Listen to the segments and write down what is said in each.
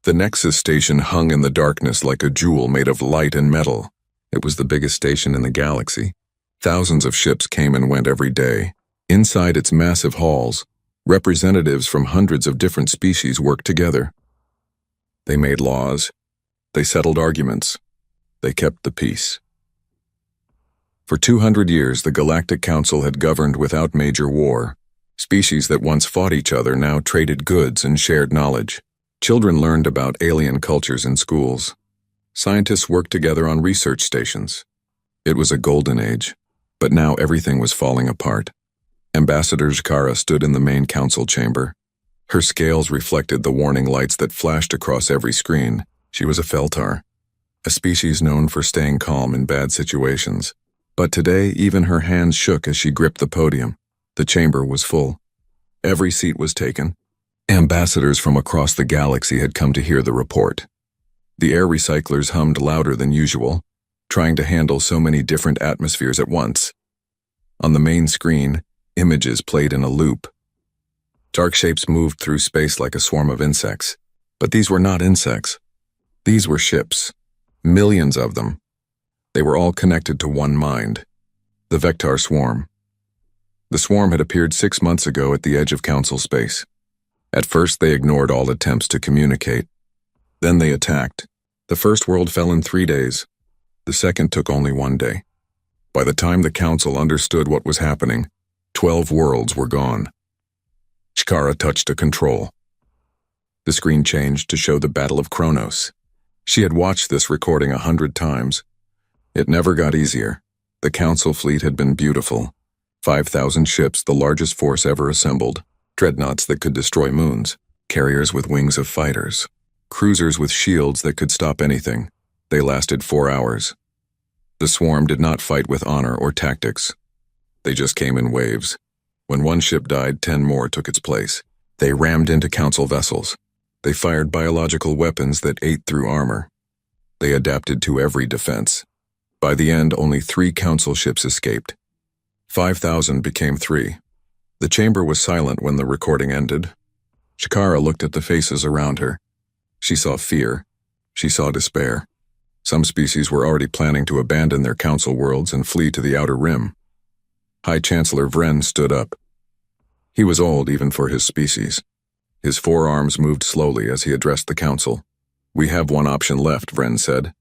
The Nexus station hung in the darkness like a jewel made of light and metal. It was the biggest station in the galaxy. Thousands of ships came and went every day. Inside its massive halls, representatives from hundreds of different species worked together. They made laws. They settled arguments. They kept the peace. For 200 years, the Galactic Council had governed without major war. Species that once fought each other now traded goods and shared knowledge. Children learned about alien cultures in schools. Scientists worked together on research stations. It was a golden age, but now everything was falling apart. Ambassador Shkara stood in the main council chamber. Her scales reflected the warning lights that flashed across every screen. She was a Feltar, a species known for staying calm in bad situations. But today, even her hands shook as she gripped the podium. The chamber was full. Every seat was taken. Ambassadors from across the galaxy had come to hear the report. The air recyclers hummed louder than usual, trying to handle so many different atmospheres at once. On the main screen, images played in a loop. Dark shapes moved through space like a swarm of insects. But these were not insects. These were ships. Millions of them. They were all connected to one mind. The Vector Swarm. The swarm had appeared 6 months ago at the edge of Council space. At first, they ignored all attempts to communicate. Then they attacked. The first world fell in 3 days. The second took only 1 day. By the time the Council understood what was happening, 12 worlds were gone. Shkara touched a control. The screen changed to show the Battle of Kronos. She had watched this recording 100 times. It never got easier. The Council fleet had been beautiful. 5,000 ships, the largest force ever assembled. Dreadnoughts that could destroy moons. Carriers with wings of fighters. Cruisers with shields that could stop anything. They lasted 4 hours. The swarm did not fight with honor or tactics. They just came in waves. When one ship died, 10 more took its place. They rammed into Council vessels. They fired biological weapons that ate through armor. They adapted to every defense. By the end, only 3 Council ships escaped. 5,000 became 3. The chamber was silent when the recording ended. Shkara looked at the faces around her. She saw fear. She saw despair. Some species were already planning to abandon their Council worlds and flee to the Outer Rim. High Chancellor Vren stood up. He was old even for his species. His forearms moved slowly as he addressed the Council. "We have one option left," Vren said.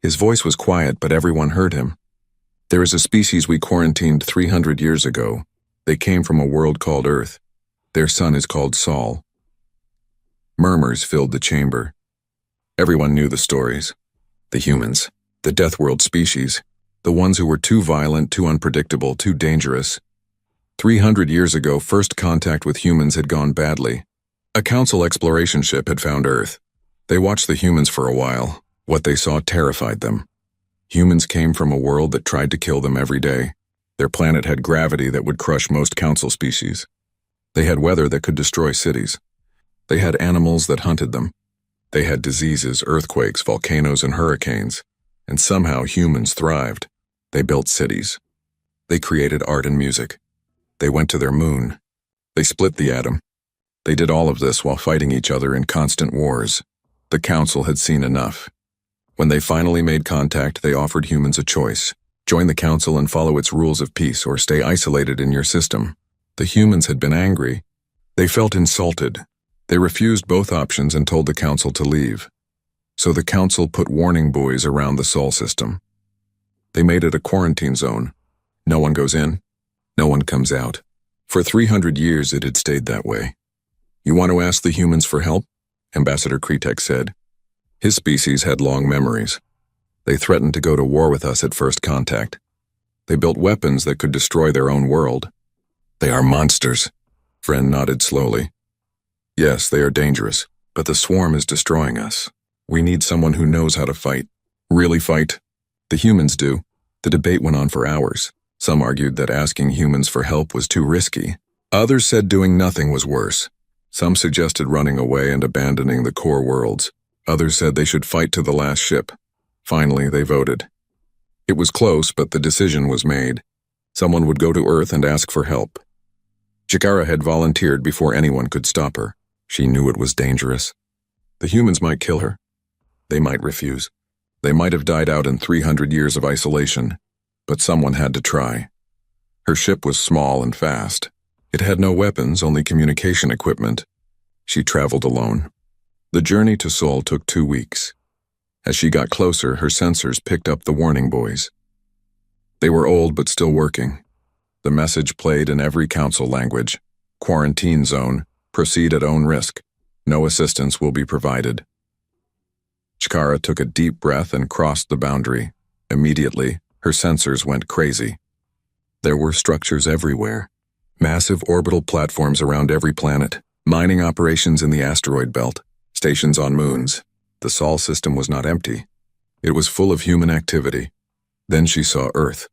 His voice was quiet, but everyone heard him. "There is a species we quarantined 300 years ago. They came from a world called Earth. Their sun is called Sol." Murmurs filled the chamber. Everyone knew the stories. The humans, the Death World species, the ones who were too violent, too unpredictable, too dangerous. 300 years ago, first contact with humans had gone badly. A Council exploration ship had found Earth. They watched the humans for a while. What they saw terrified them. Humans came from a world that tried to kill them every day. Their planet had gravity that would crush most Council species. They had weather that could destroy cities. They had animals that hunted them. They had diseases, earthquakes, volcanoes, and hurricanes. And somehow humans thrived. They built cities. They created art and music. They went to their moon. They split the atom. They did all of this while fighting each other in constant wars. The Council had seen enough. When they finally made contact, they offered humans a choice. Join the Council and follow its rules of peace, or stay isolated in your system. The humans had been angry. They felt insulted. They refused both options and told the Council to leave. So the Council put warning buoys around the Sol system. They made it a quarantine zone. No one goes in, no one comes out. For 300 years it had stayed that way. "You want to ask the humans for help?" Ambassador Kretek said. His species had long memories. They threatened to go to war with us at first contact. They built weapons that could destroy their own world. "They are monsters." Vren nodded slowly. "Yes, they are dangerous, but the swarm is destroying us. We need someone who knows how to fight. Really fight. The humans do." The debate went on for hours. Some argued that asking humans for help was too risky. Others said doing nothing was worse. Some suggested running away and abandoning the core worlds. Others said they should fight to the last ship. Finally, they voted. It was close, but the decision was made. Someone would go to Earth and ask for help. Shkara had volunteered before anyone could stop her. She knew it was dangerous. The humans might kill her. They might refuse. They might have died out in 300 years of isolation, but someone had to try. Her ship was small and fast. It had no weapons, only communication equipment. She traveled alone. The journey to Seoul took 2 weeks. As she got closer, her sensors picked up the warning buoys. They were old but still working. The message played in every council language. Quarantine zone. Proceed at own risk. No assistance will be provided. Chikara took a deep breath and crossed the boundary. Immediately, her sensors went crazy. There were structures everywhere. Massive orbital platforms around every planet. Mining operations in the asteroid belt. Stations on moons. The Sol system was not empty. It was full of human activity. Then she saw Earth.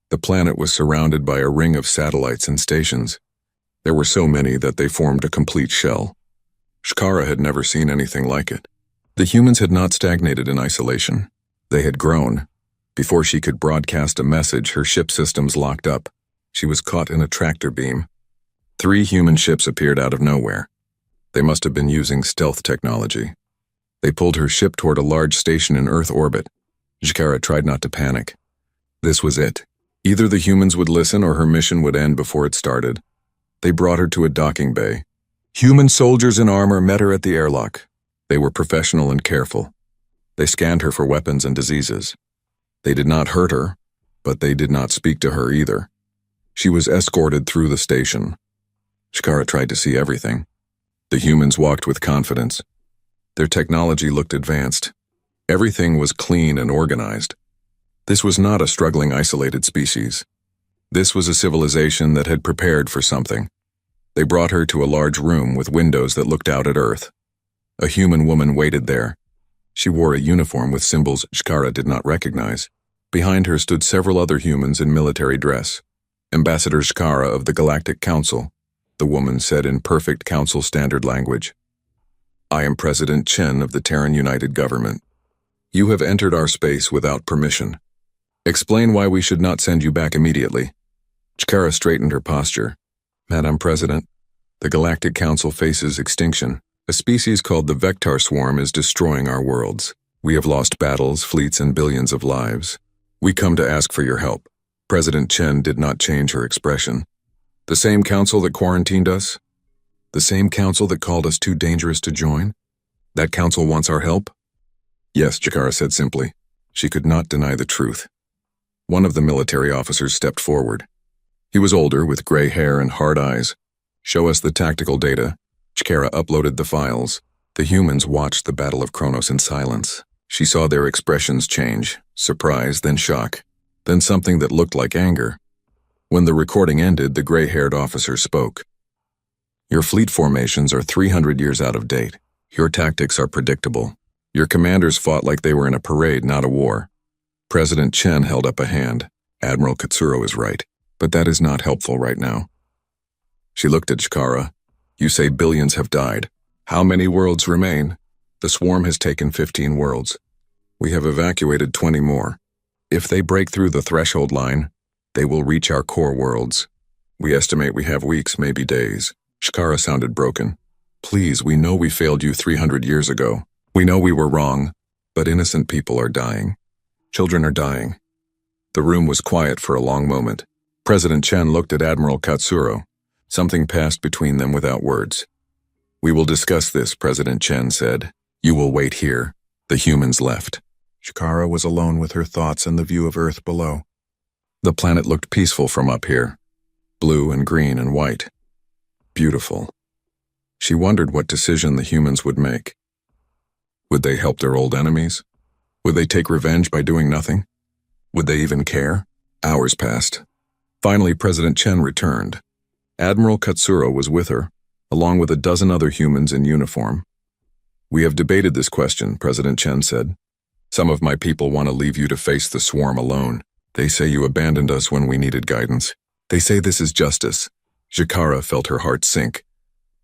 The planet was surrounded by a ring of satellites and stations. There were so many that they formed a complete shell. Chikara had never seen anything like it. The humans had not stagnated in isolation. They had grown. Before she could broadcast a message, her ship systems locked up. She was caught in a tractor beam. 3 human ships appeared out of nowhere. They must have been using stealth technology. They pulled her ship toward a large station in Earth orbit. Chikara tried not to panic. This was it. Either the humans would listen or her mission would end before it started. They brought her to a docking bay. Human soldiers in armor met her at the airlock. They were professional and careful. They scanned her for weapons and diseases. They did not hurt her, but they did not speak to her either. She was escorted through the station. Chikara tried to see everything. The humans walked with confidence. Their technology looked advanced. Everything was clean and organized. This was not a struggling, isolated species. This was a civilization that had prepared for something. They brought her to a large room with windows that looked out at Earth. A human woman waited there. She wore a uniform with symbols Chikara did not recognize. Behind her stood several other humans in military dress. Ambassador Chikara of the Galactic Council, the woman said in perfect council standard language. I am President Chen of the Terran United Government. You have entered our space without permission. Explain why we should not send you back immediately. Chikara straightened her posture. Madam President, the Galactic Council faces extinction. A species called the Vector Swarm is destroying our worlds. We have lost battles, fleets, and billions of lives. We come to ask for your help. President Chen did not change her expression. The same council that quarantined us? The same council that called us too dangerous to join? That council wants our help? Yes, Chikara said simply. She could not deny the truth. One of the military officers stepped forward. He was older, with gray hair and hard eyes. Show us the tactical data. Chikara uploaded the files. The humans watched the Battle of Kronos in silence. She saw their expressions change, surprise, then shock, then something that looked like anger. When the recording ended, the gray-haired officer spoke. Your fleet formations are 300 years out of date. Your tactics are predictable. Your commanders fought like they were in a parade, not a war. President Chen held up a hand. Admiral Katsuro is right, but that is not helpful right now. She looked at Chikara. You say billions have died. How many worlds remain? The swarm has taken 15 worlds. We have evacuated 20 more. If they break through the threshold line, they will reach our core worlds. We estimate we have weeks, maybe days. Chikara sounded broken. Please, we know we failed you 300 years ago. We know we were wrong, but innocent people are dying. Children are dying. The room was quiet for a long moment. President Chen looked at Admiral Katsuro. Something passed between them without words. We will discuss this, President Chen said. You will wait here. The humans left. Chikara was alone with her thoughts and the view of Earth below. The planet looked peaceful from up here. Blue and green and white. Beautiful. She wondered what decision the humans would make. Would they help their old enemies? Would they take revenge by doing nothing? Would they even care? Hours passed. Finally, President Chen returned. Admiral Katsuro was with her, along with a dozen other humans in uniform. We have debated this question, President Chen said. Some of my people want to leave you to face the swarm alone. They say you abandoned us when we needed guidance. They say this is justice. Chikara felt her heart sink.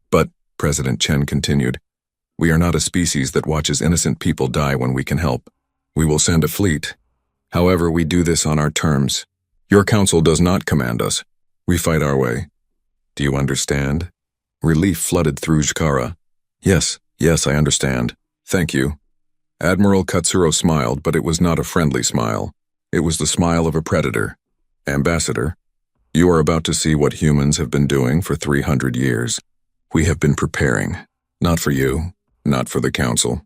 But, President Chen continued, we are not a species that watches innocent people die when we can help. We will send a fleet. However, we do this on our terms. Your council does not command us. We fight our way. Do you understand? Relief flooded through Chikara. Yes, I understand. Thank you. Admiral Katsuro smiled, but it was not a friendly smile. It was the smile of a predator. Ambassador, you are about to see what humans have been doing for 300 years. We have been preparing. Not for you, not for the Council.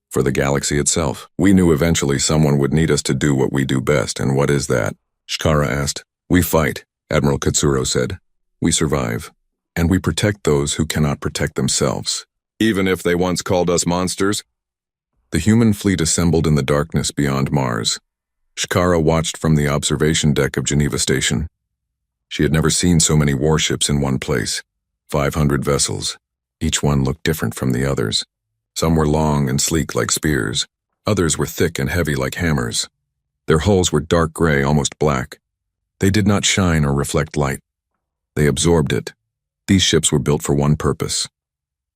For the galaxy itself. We knew eventually someone would need us to do what we do best, and what is that? Shkara asked. We fight, Admiral Katsuro said. We survive. And we protect those who cannot protect themselves. Even if they once called us monsters? The human fleet assembled in the darkness beyond Mars. Shkara watched from the observation deck of Geneva Station. She had never seen so many warships in one place. 500 vessels. Each one looked different from the others. Some were long and sleek like spears. Others were thick and heavy like hammers. Their hulls were dark gray, almost black. They did not shine or reflect light. They absorbed it. These ships were built for one purpose.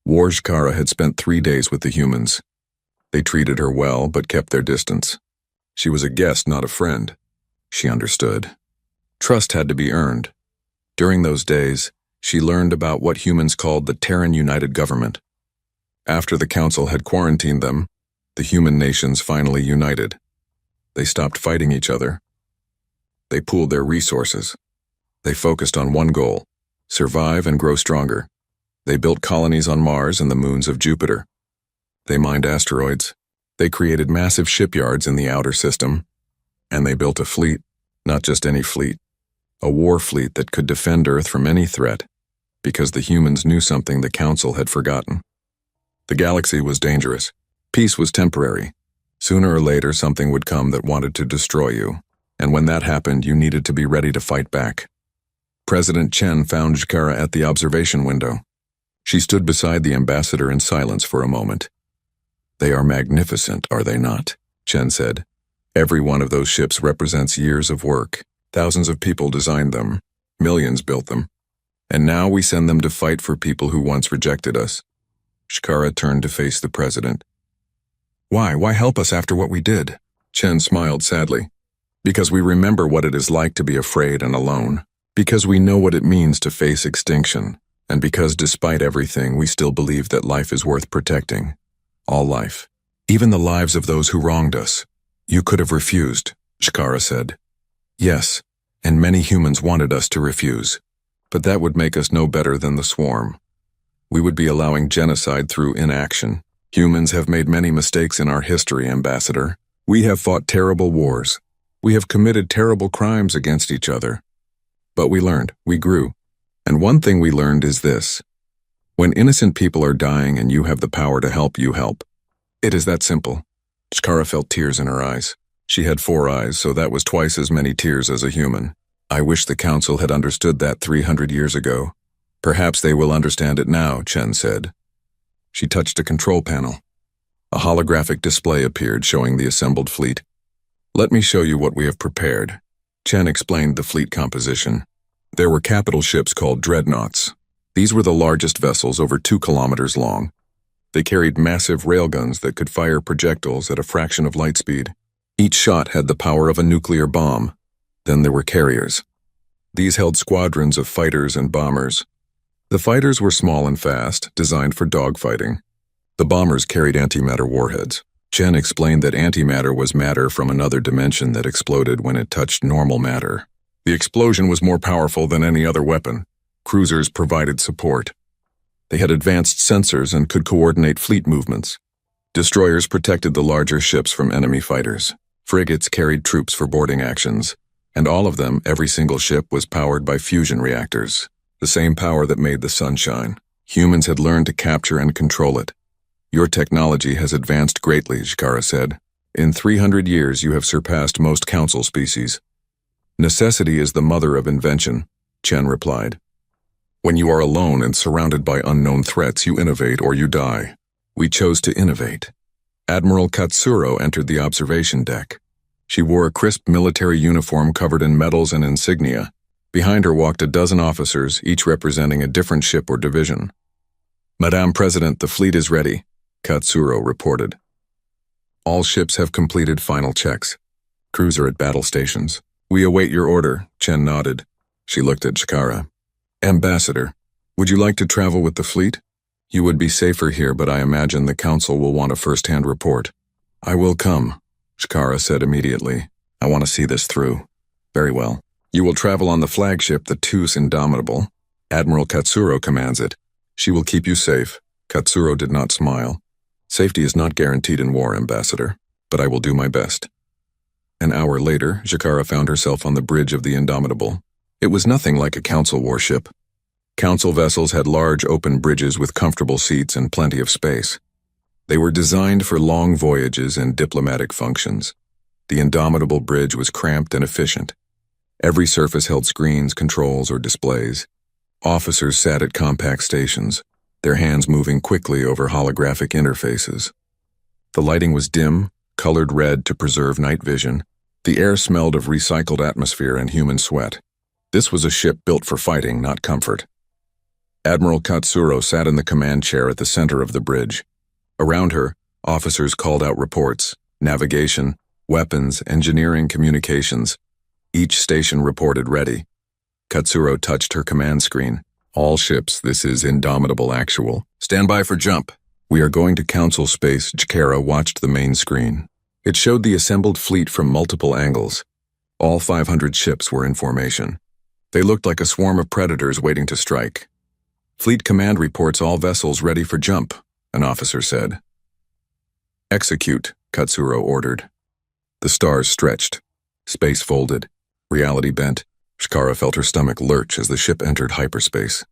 Shkara had spent 3 days with the humans. They treated her well, but kept their distance. She was a guest, not a friend. She understood. Trust had to be earned. During those days, she learned about what humans called the Terran United Government. After the Council had quarantined them, the human nations finally united. They stopped fighting each other. They pooled their resources. They focused on one goal: survive and grow stronger. They built colonies on Mars and the moons of Jupiter. They mined asteroids. They created massive shipyards in the outer system. And they built a fleet, not just any fleet, a war fleet that could defend Earth from any threat, because the humans knew something the Council had forgotten. The galaxy was dangerous. Peace was temporary. Sooner or later, something would come that wanted to destroy you, and when that happened, you needed to be ready to fight back. President Chen found Shkara at the observation window. She stood beside the ambassador in silence for a moment. They are magnificent, are they not? Chen said. Every one of those ships represents years of work. Thousands of people designed them. Millions built them. And now we send them to fight for people who once rejected us. Shkara turned to face the president. Why? Why help us after what we did? Chen smiled sadly. Because we remember what it is like to be afraid and alone. Because we know what it means to face extinction. And because despite everything, we still believe that life is worth protecting. All life. Even the lives of those who wronged us. You could have refused, Shkara said. Yes, and many humans wanted us to refuse. But that would make us no better than the swarm. We would be allowing genocide through inaction. Humans have made many mistakes in our history, Ambassador. We have fought terrible wars. We have committed terrible crimes against each other. But we learned, we grew. And one thing we learned is this. When innocent people are dying and you have the power to help, you help. It is that simple. Shkara felt tears in her eyes. She had 4 eyes, so that was twice as many tears as a human. I wish the Council had understood that 300 years ago. Perhaps they will understand it now, Chen said. She touched a control panel. A holographic display appeared showing the assembled fleet. Let me show you what we have prepared. Chen explained the fleet composition. There were capital ships called dreadnoughts. These were the largest vessels, over 2 kilometers long. They carried massive railguns that could fire projectiles at a fraction of light speed. Each shot had the power of a nuclear bomb. Then there were carriers. These held squadrons of fighters and bombers. The fighters were small and fast, designed for dogfighting. The bombers carried antimatter warheads. Chen explained that antimatter was matter from another dimension that exploded when it touched normal matter. The explosion was more powerful than any other weapon. Cruisers provided support. They had advanced sensors and could coordinate fleet movements. Destroyers protected the larger ships from enemy fighters. Frigates carried troops for boarding actions. And all of them, every single ship, was powered by fusion reactors. The same power that made the sun shine. Humans had learned to capture and control it. Your technology has advanced greatly, Shkara said. In 300 years you have surpassed most council species. Necessity is the mother of invention, Chen replied. When you are alone and surrounded by unknown threats, you innovate or you die. We chose to innovate. Admiral Katsuro entered the observation deck. She wore a crisp military uniform covered in medals and insignia. Behind her walked a dozen officers, each representing a different ship or division. Madame President, the fleet is ready, Katsuro reported. All ships have completed final checks. Crews are at battle stations. We await your order, Chen nodded. She looked at Shkara. Ambassador, would you like to travel with the fleet? You would be safer here, but I imagine the council will want a first-hand report. I will come, Shkara said immediately. I want to see this through. Very well. You will travel on the flagship, the Tus Indomitable. Admiral Katsuro commands it. She will keep you safe. Katsuro did not smile. Safety is not guaranteed in war, Ambassador, but I will do my best. An hour later, Shkara found herself on the bridge of the Indomitable. It was nothing like a council warship. Council vessels had large open bridges with comfortable seats and plenty of space. They were designed for long voyages and diplomatic functions. The Indomitable bridge was cramped and efficient. Every surface held screens, controls, or displays. Officers sat at compact stations, their hands moving quickly over holographic interfaces. The lighting was dim, colored red to preserve night vision. The air smelled of recycled atmosphere and human sweat. This was a ship built for fighting, not comfort. Admiral Katsuro sat in the command chair at the center of the bridge. Around her, officers called out reports: navigation, weapons, engineering, communications. Each station reported ready. Katsuro touched her command screen. All ships, this is Indomitable Actual. Stand by for jump. We are going to council space. Shkara watched the main screen. It showed the assembled fleet from multiple angles. All 500 ships were in formation. They looked like a swarm of predators waiting to strike. Fleet command reports all vessels ready for jump, an officer said. Execute, Katsuro ordered. The stars stretched. Space folded. Reality bent. Shkara felt her stomach lurch as the ship entered hyperspace.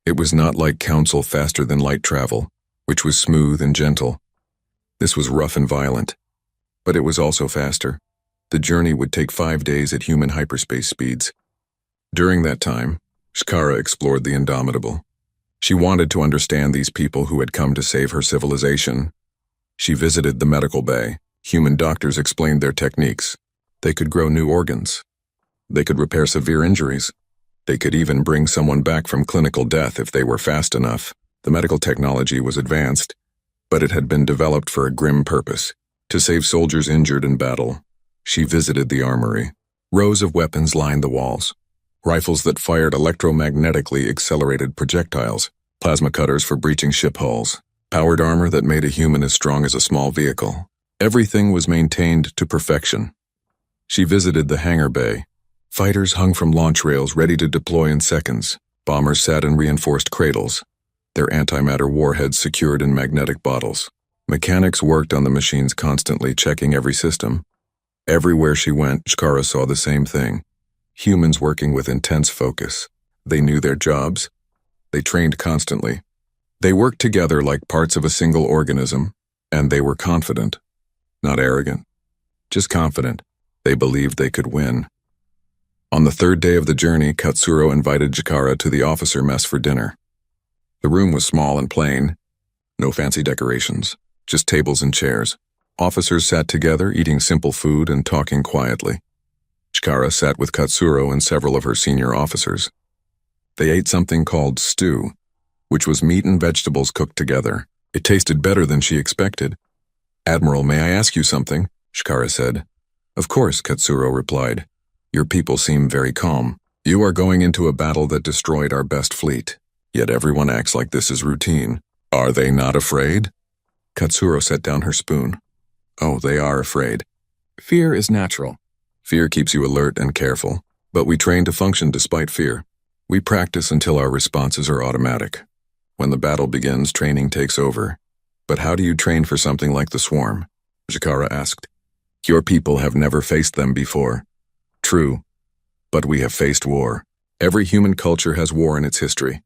It was not like council faster-than-light travel, which was smooth and gentle. This was rough and violent. But it was also faster. The journey would take 5 days at human hyperspace speeds. During that time, Shkara explored the Indomitable. She wanted to understand these people who had come to save her civilization. She visited the medical bay. Human doctors explained their techniques. They could grow new organs. They could repair severe injuries. They could even bring someone back from clinical death if they were fast enough. The medical technology was advanced, but it had been developed for a grim purpose: to save soldiers injured in battle. She visited the armory. Rows of weapons lined the walls. Rifles that fired electromagnetically accelerated projectiles, plasma cutters for breaching ship hulls, powered armor that made a human as strong as a small vehicle. Everything was maintained to perfection. She visited the hangar bay. Fighters hung from launch rails ready to deploy in seconds. Bombers sat in reinforced cradles, their antimatter warheads secured in magnetic bottles. Mechanics worked on the machines constantly, checking every system. Everywhere she went, Shkara saw the same thing. Humans working with intense focus. They knew their jobs. They trained constantly. They worked together like parts of a single organism, and they were confident. Not arrogant, just confident. They believed they could win. On the third day of the journey, Katsuro invited Shkara to the officer mess for dinner. The room was small and plain. No fancy decorations, just tables and chairs. Officers sat together, eating simple food and talking quietly. Shkara sat with Katsuro and several of her senior officers. They ate something called stew, which was meat and vegetables cooked together. It tasted better than she expected. "Admiral, may I ask you something?" Shkara said. "Of course," Katsuro replied. "Your people seem very calm. You are going into a battle that destroyed our best fleet, yet everyone acts like this is routine. Are they not afraid?" Katsuro set down her spoon. "Oh, they are afraid. Fear is natural. Fear keeps you alert and careful, but we train to function despite fear. We practice until our responses are automatic. When the battle begins, training takes over. But how do you train for something like the swarm?" Shkara asked. "Your people have never faced them before." "True, but we have faced war. Every human culture has war in its history.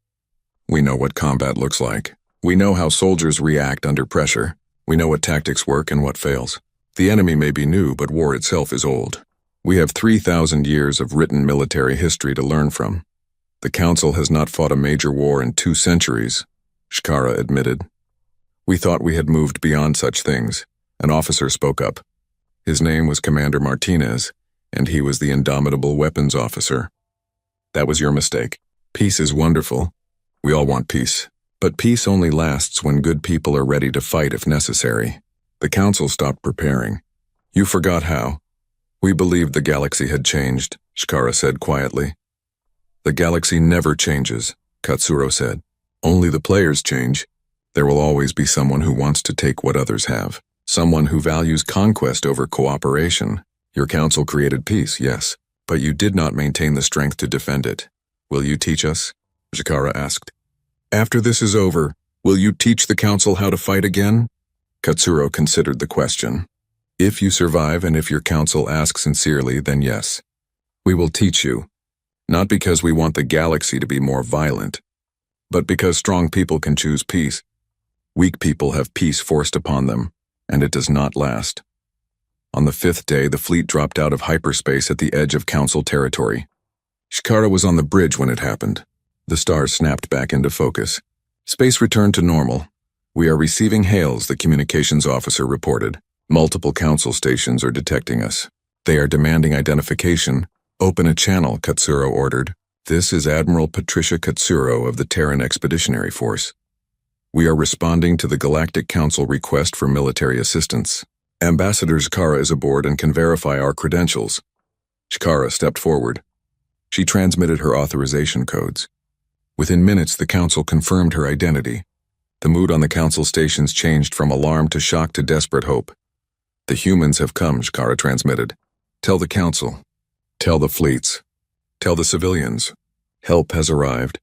We know what combat looks like. We know how soldiers react under pressure. We know what tactics work and what fails. The enemy may be new, but war itself is old. We have 3,000 years of written military history to learn from. The Council has not fought a major war in 2 centuries, Shkara admitted. "We thought we had moved beyond such things." An officer spoke up. His name was Commander Martinez, and he was the Indomitable Weapons Officer. "That was your mistake. Peace is wonderful. We all want peace. But peace only lasts when good people are ready to fight if necessary. The Council stopped preparing. You forgot how. We believed the galaxy had changed," Shkara said quietly. "The galaxy never changes," Katsuro said. "Only the players change. There will always be someone who wants to take what others have. Someone who values conquest over cooperation. Your council created peace, yes, but you did not maintain the strength to defend it. Will you teach us? Chikara asked. After this is over, will you teach the council how to fight again? Katsuro considered the question. If you survive and if your council asks sincerely, then yes. We will teach you. Not because we want the galaxy to be more violent, but because strong people can choose peace. Weak people have peace forced upon them, and it does not last. On the 5th day, the fleet dropped out of hyperspace at the edge of Council territory. Chikara was on the bridge when it happened. The stars snapped back into focus. Space returned to normal. We are receiving hails, the communications officer reported. Multiple Council stations are detecting us. They are demanding identification. Open a channel, Katsuro ordered. This is Admiral Patricia Katsuro of the Terran Expeditionary Force. We are responding to the Galactic Council request for military assistance. Ambassador Chikara is aboard and can verify our credentials. Chikara stepped forward. She transmitted her authorization codes. Within minutes, the Council confirmed her identity. The mood on the Council stations changed from alarm to shock to desperate hope. The humans have come, Chikara transmitted. Tell the Council. Tell the fleets. Tell the civilians. Help has arrived.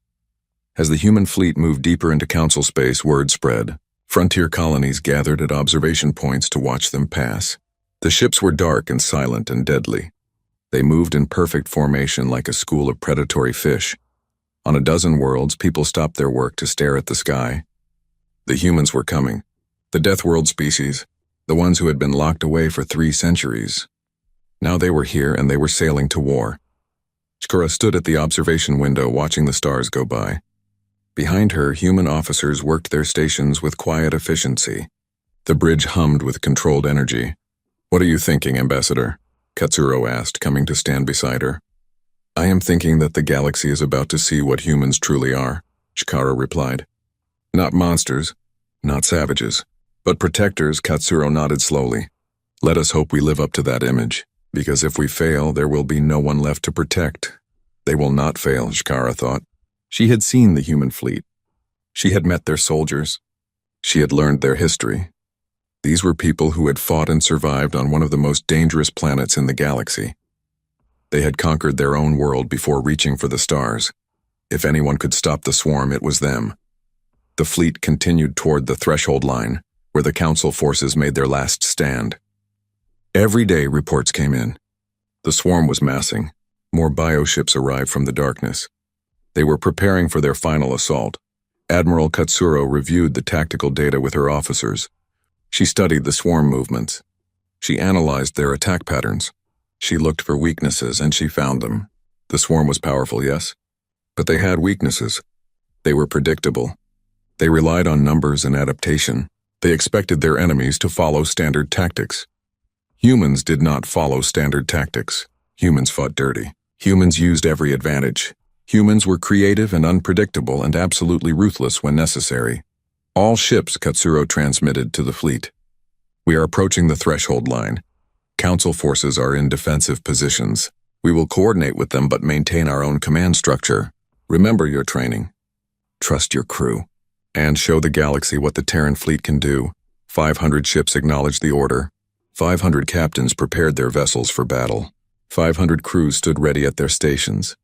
As the human fleet moved deeper into Council space, word spread. Frontier colonies gathered at observation points to watch them pass. The ships were dark and silent and deadly. They moved in perfect formation like a school of predatory fish. On a dozen worlds, people stopped their work to stare at the sky. The humans were coming. The Death World species, the ones who had been locked away for 3 centuries. Now they were here and they were sailing to war. Chikara stood at the observation window watching the stars go by. Behind her, human officers worked their stations with quiet efficiency. The bridge hummed with controlled energy. What are you thinking, Ambassador? Katsuro asked, coming to stand beside her. I am thinking that the galaxy is about to see what humans truly are, Chikara replied. Not monsters, not savages, but protectors, Katsuro nodded slowly. Let us hope we live up to that image, because if we fail, there will be no one left to protect. They will not fail, Chikara thought. She had seen the human fleet. She had met their soldiers. She had learned their history. These were people who had fought and survived on one of the most dangerous planets in the galaxy. They had conquered their own world before reaching for the stars. If anyone could stop the swarm, it was them. The fleet continued toward the threshold line, where the Council forces made their last stand. Every day, reports came in. The swarm was massing. More bioships arrived from the darkness. They were preparing for their final assault. Admiral Katsuro reviewed the tactical data with her officers. She studied the swarm movements. She analyzed their attack patterns. She looked for weaknesses, and she found them. The swarm was powerful, yes, but they had weaknesses. They were predictable. They relied on numbers and adaptation. They expected their enemies to follow standard tactics. Humans did not follow standard tactics. Humans fought dirty. Humans used every advantage. Humans were creative and unpredictable and absolutely ruthless when necessary. All ships, Katsuro transmitted to the fleet. We are approaching the threshold line. Council forces are in defensive positions. We will coordinate with them but maintain our own command structure. Remember your training. Trust your crew. And show the galaxy what the Terran fleet can do. 500 ships acknowledged the order. 500 captains prepared their vessels for battle. 500 crews stood ready at their stations.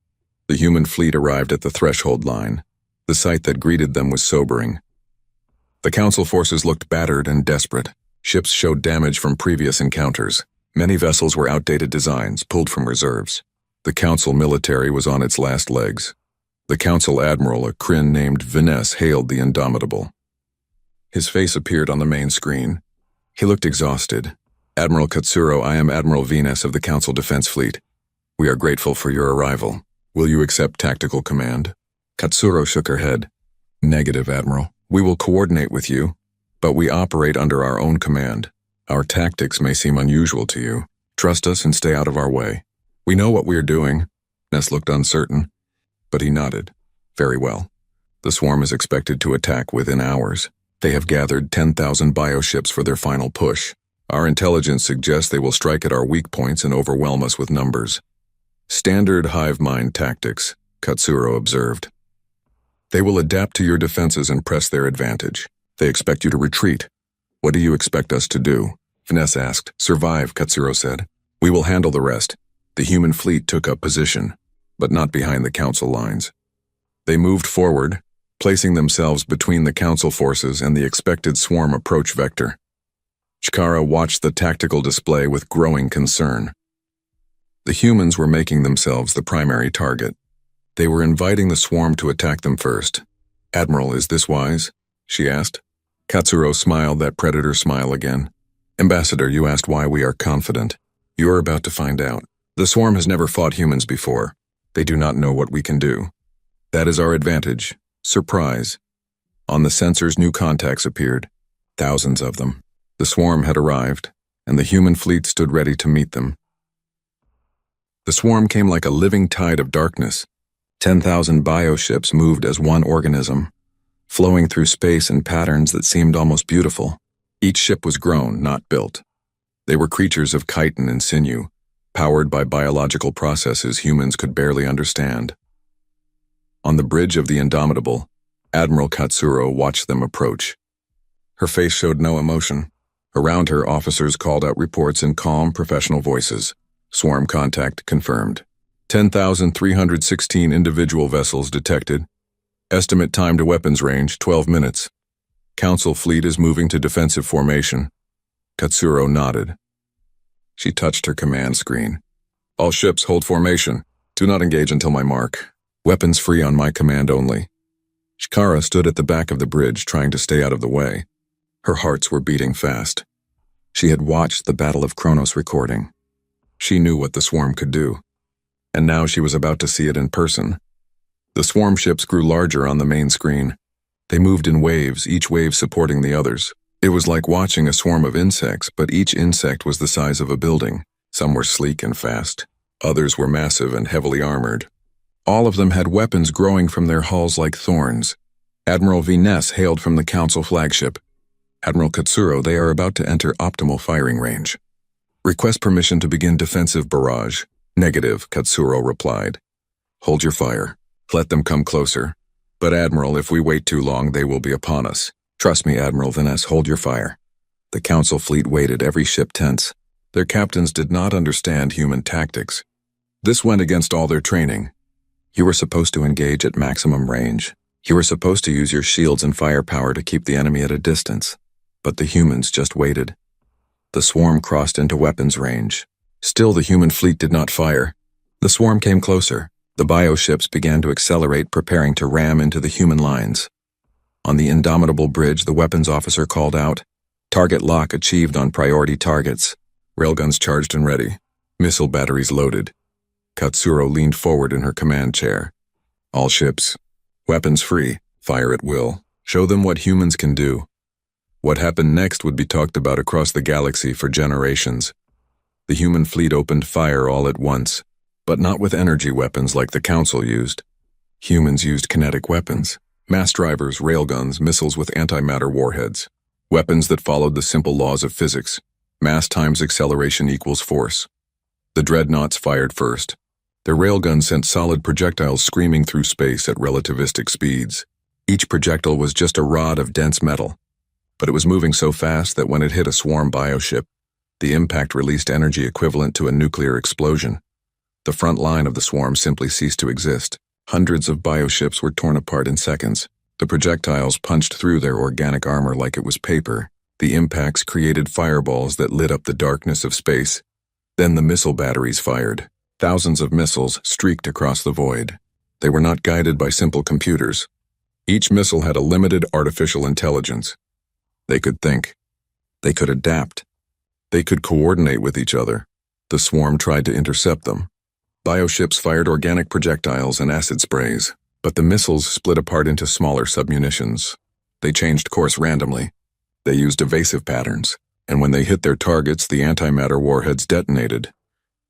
The human fleet arrived at the threshold line. The sight that greeted them was sobering. The Council forces looked battered and desperate. Ships showed damage from previous encounters. Many vessels were outdated designs, pulled from reserves. The Council military was on its last legs. The Council admiral, a Kryn named Vaness, hailed the Indomitable. His face appeared on the main screen. He looked exhausted. Admiral Katsuro, I am Admiral Venus of the Council Defense Fleet. We are grateful for your arrival. Will you accept tactical command? Katsuro shook her head. Negative, Admiral. We will coordinate with you, but we operate under our own command. Our tactics may seem unusual to you. Trust us and stay out of our way. We know what we are doing. Ness looked uncertain, but he nodded. Very well. The swarm is expected to attack within hours. They have gathered 10,000 bioships for their final push. Our intelligence suggests they will strike at our weak points and overwhelm us with numbers. Standard hive mind tactics, Katsuro observed. They will adapt to your defenses and press their advantage. They expect you to retreat. What do you expect us to do? Finesse asked. Survive, Katsuro said. We will handle the rest. The human fleet took up position, but not behind the council lines. They moved forward, placing themselves between the council forces and the expected swarm approach vector. Chikara watched the tactical display with growing concern. The humans were making themselves the primary target. They were inviting the swarm to attack them first. Admiral, is this wise? She asked. Katsuro smiled that predator smile again. Ambassador, you asked why we are confident. You are about to find out. The swarm has never fought humans before. They do not know what we can do. That is our advantage. Surprise. On the sensors, new contacts appeared. Thousands of them. The swarm had arrived, and the human fleet stood ready to meet them. The swarm came like a living tide of darkness. 10,000 bioships moved as one organism, flowing through space in patterns that seemed almost beautiful. Each ship was grown, not built. They were creatures of chitin and sinew, powered by biological processes humans could barely understand. On the bridge of the Indomitable, Admiral Katsuro watched them approach. Her face showed no emotion. Around her, officers called out reports in calm, professional voices. Swarm contact confirmed. 10,316 individual vessels detected. Estimate time to weapons range, 12 minutes. Council fleet is moving to defensive formation. Katsuro nodded. She touched her command screen. All ships hold formation. Do not engage until my mark. Weapons free on my command only. Chikara stood at the back of the bridge trying to stay out of the way. Her hearts were beating fast. She had watched the Battle of Kronos recording. She knew what the swarm could do. And now she was about to see it in person. The swarm ships grew larger on the main screen. They moved in waves, each wave supporting the others. It was like watching a swarm of insects, but each insect was the size of a building. Some were sleek and fast. Others were massive and heavily armored. All of them had weapons growing from their hulls like thorns. Admiral Finesse hailed from the Council flagship. Admiral Katsuro, they are about to enter optimal firing range. Request permission to begin defensive barrage. Negative, Katsuro replied. Hold your fire. Let them come closer. But Admiral, if we wait too long, they will be upon us. Trust me, Admiral Finesse, hold your fire. The Council fleet waited, every ship tense. Their captains did not understand human tactics. This went against all their training. You were supposed to engage at maximum range. You were supposed to use your shields and firepower to keep the enemy at a distance. But the humans just waited. The swarm crossed into weapons range. Still, the human fleet did not fire. The swarm came closer. The bioships began to accelerate, preparing to ram into the human lines. On the Indomitable bridge, the weapons officer called out, Target lock achieved on priority targets. Railguns charged and ready. Missile batteries loaded. Katsuro leaned forward in her command chair. All ships. Weapons free. Fire at will. Show them what humans can do. What happened next would be talked about across the galaxy for generations. The human fleet opened fire all at once, but not with energy weapons like the Council used. Humans used kinetic weapons. Mass drivers, railguns, missiles with antimatter warheads. Weapons that followed the simple laws of physics. Mass times acceleration equals force. The dreadnoughts fired first. Their railguns sent solid projectiles screaming through space at relativistic speeds. Each projectile was just a rod of dense metal, but it was moving so fast that when it hit a swarm bioship, the impact released energy equivalent to a nuclear explosion. The front line of the swarm simply ceased to exist. Hundreds of bioships were torn apart in seconds. The projectiles punched through their organic armor like it was paper. The impacts created fireballs that lit up the darkness of space. Then the missile batteries fired. Thousands of missiles streaked across the void. They were not guided by simple computers. Each missile had a limited artificial intelligence. They could think. They could adapt. They could coordinate with each other. The swarm tried to intercept them. Bioships fired organic projectiles and acid sprays, but the missiles split apart into smaller submunitions. They changed course randomly. They used evasive patterns, and when they hit their targets, the antimatter warheads detonated.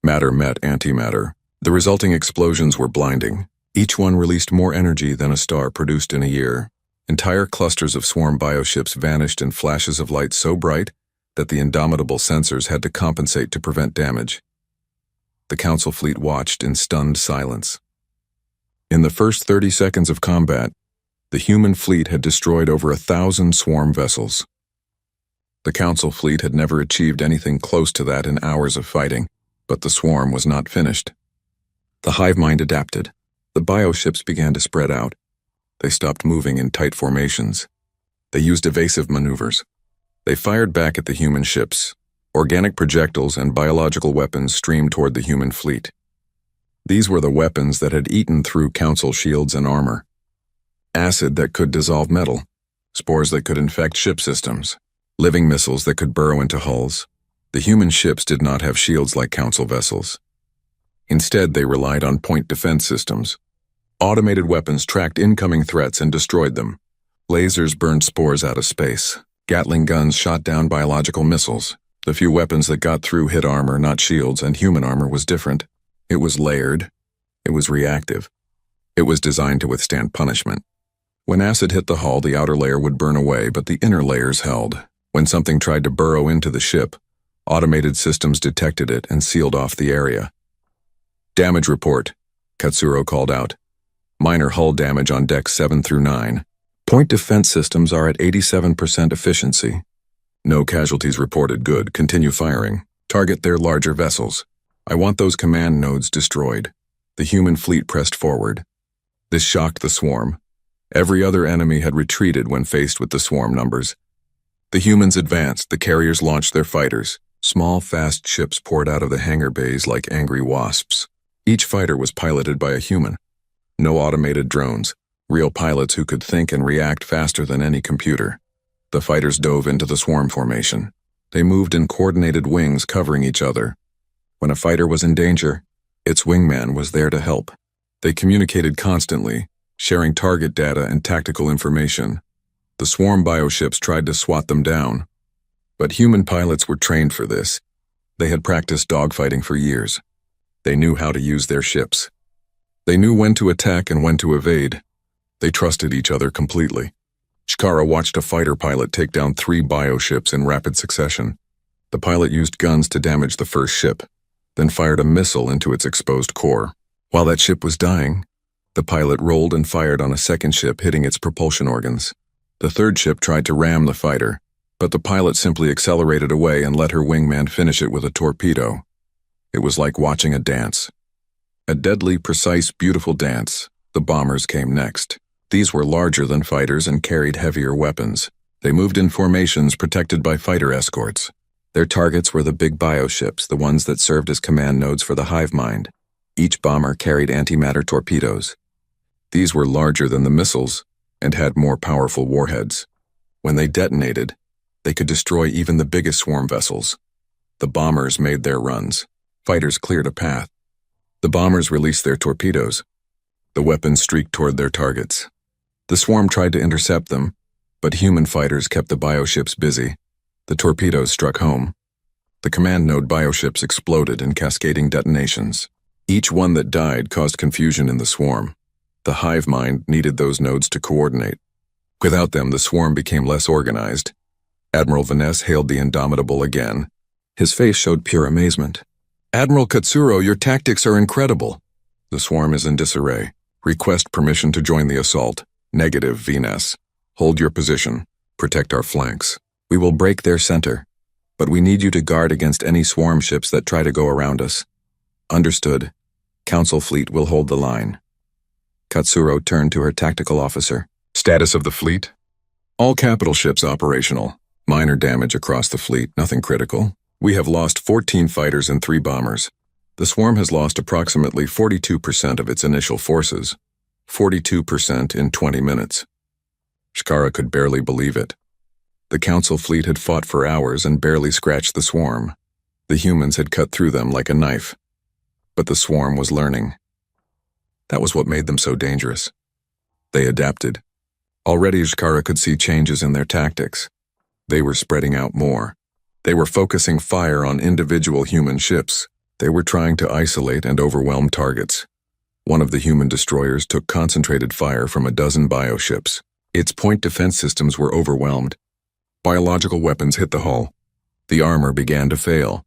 Matter met antimatter. The resulting explosions were blinding. Each one released more energy than a star produced in a year. Entire clusters of swarm bioships vanished in flashes of light so bright that the Indomitable sensors had to compensate to prevent damage. The Council fleet watched in stunned silence. In the first 30 seconds of combat, The human fleet had destroyed over 1,000 swarm vessels. The Council fleet had never achieved anything close to that in hours of fighting, but the swarm was not finished. The hive mind adapted. The bioships began to spread out. They stopped moving in tight formations. They used evasive maneuvers. They fired back at the human ships. Organic projectiles and biological weapons streamed toward the human fleet. These were the weapons that had eaten through Council shields and armor. Acid that could dissolve metal, spores that could infect ship systems, living missiles that could burrow into hulls. The human ships did not have shields like Council vessels. Instead, they relied on point defense systems. Automated weapons tracked incoming threats and destroyed them. Lasers burned spores out of space. Gatling guns shot down biological missiles. The few weapons that got through hit armor, not shields, and human armor was different. It was layered. It was reactive. It was designed to withstand punishment. When acid hit the hull, the outer layer would burn away, but the inner layers held. When something tried to burrow into the ship, automated systems detected it and sealed off the area. Damage report, Katsuro called out. Minor hull damage on decks 7 through 9. Point defense systems are at 87% efficiency. No casualties reported. Good. Continue firing. Target their larger vessels. I want those command nodes destroyed. The human fleet pressed forward. This shocked the swarm. Every other enemy had retreated when faced with the swarm numbers. The humans advanced. The carriers launched their fighters. Small, fast ships poured out of the hangar bays like angry wasps. Each fighter was piloted by a human. No automated drones. Real pilots who could think and react faster than any computer. The fighters dove into the swarm formation. They moved in coordinated wings covering each other. When a fighter was in danger, its wingman was there to help. They communicated constantly, sharing target data and tactical information. The swarm bioships tried to swat them down. But human pilots were trained for this. They had practiced dogfighting for years. They knew how to use their ships. They knew when to attack and when to evade. They trusted each other completely. Shkara watched a fighter pilot take down 3 bioships in rapid succession. The pilot used guns to damage the first ship, then fired a missile into its exposed core. While that ship was dying, the pilot rolled and fired on a second ship, hitting its propulsion organs. The third ship tried to ram the fighter, but the pilot simply accelerated away and let her wingman finish it with a torpedo. It was like watching a dance. A deadly, precise, beautiful dance. The bombers came next. These were larger than fighters and carried heavier weapons. They moved in formations protected by fighter escorts. Their targets were the big bioships, the ones that served as command nodes for the hive mind. Each bomber carried antimatter torpedoes. These were larger than the missiles and had more powerful warheads. When they detonated, they could destroy even the biggest swarm vessels. The bombers made their runs. Fighters cleared a path. The bombers released their torpedoes. The weapons streaked toward their targets. The swarm tried to intercept them, but human fighters kept the bioships busy. The torpedoes struck home. The command node bioships exploded in cascading detonations. Each one that died caused confusion in the swarm. The hive mind needed those nodes to coordinate. Without them, the swarm became less organized. Admiral Vaness hailed the Indomitable again. His face showed pure amazement. Admiral Katsuro, your tactics are incredible. The swarm is in disarray. Request permission to join the assault. Negative, Venus. Hold your position. Protect our flanks. We will break their center, but we need you to guard against any swarm ships that try to go around us. Understood. Council fleet will hold the line. Katsuro turned to her tactical officer. Status of the fleet? All capital ships operational. Minor damage across the fleet, nothing critical. We have lost 14 fighters and 3 bombers. The swarm has lost approximately 42% of its initial forces. 42% in 20 minutes. Shkara could barely believe it. The Council fleet had fought for hours and barely scratched the swarm. The humans had cut through them like a knife. But the swarm was learning. That was what made them so dangerous. They adapted. Already Shkara could see changes in their tactics. They were spreading out more. They were focusing fire on individual human ships. They were trying to isolate and overwhelm targets. One of the human destroyers took concentrated fire from a dozen bioships. Its point defense systems were overwhelmed. Biological weapons hit the hull. The armor began to fail.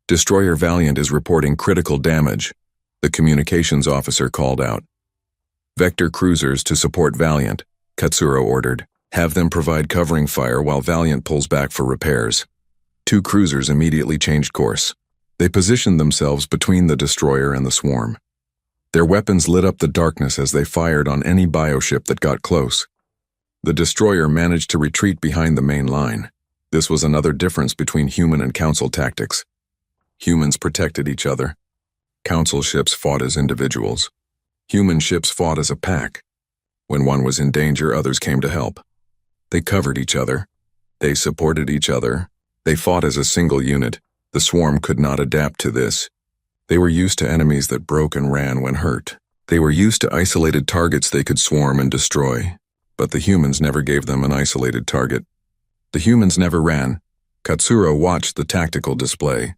Destroyer Valiant is reporting critical damage, the communications officer called out. Vector cruisers to support Valiant. Katsuro ordered. Have them provide covering fire while Valiant pulls back for repairs. 2 cruisers immediately changed course. They positioned themselves between the destroyer and the swarm. Their weapons lit up the darkness as they fired on any bioship that got close. The destroyer managed to retreat behind the main line. This was another difference between human and council tactics. Humans protected each other. Council ships fought as individuals. Human ships fought as a pack. When one was in danger, others came to help. They covered each other. They supported each other. They fought as a single unit. The swarm could not adapt to this. They were used to enemies that broke and ran when hurt. They were used to isolated targets they could swarm and destroy. But the humans never gave them an isolated target. The humans never ran. Katsuro watched the tactical display.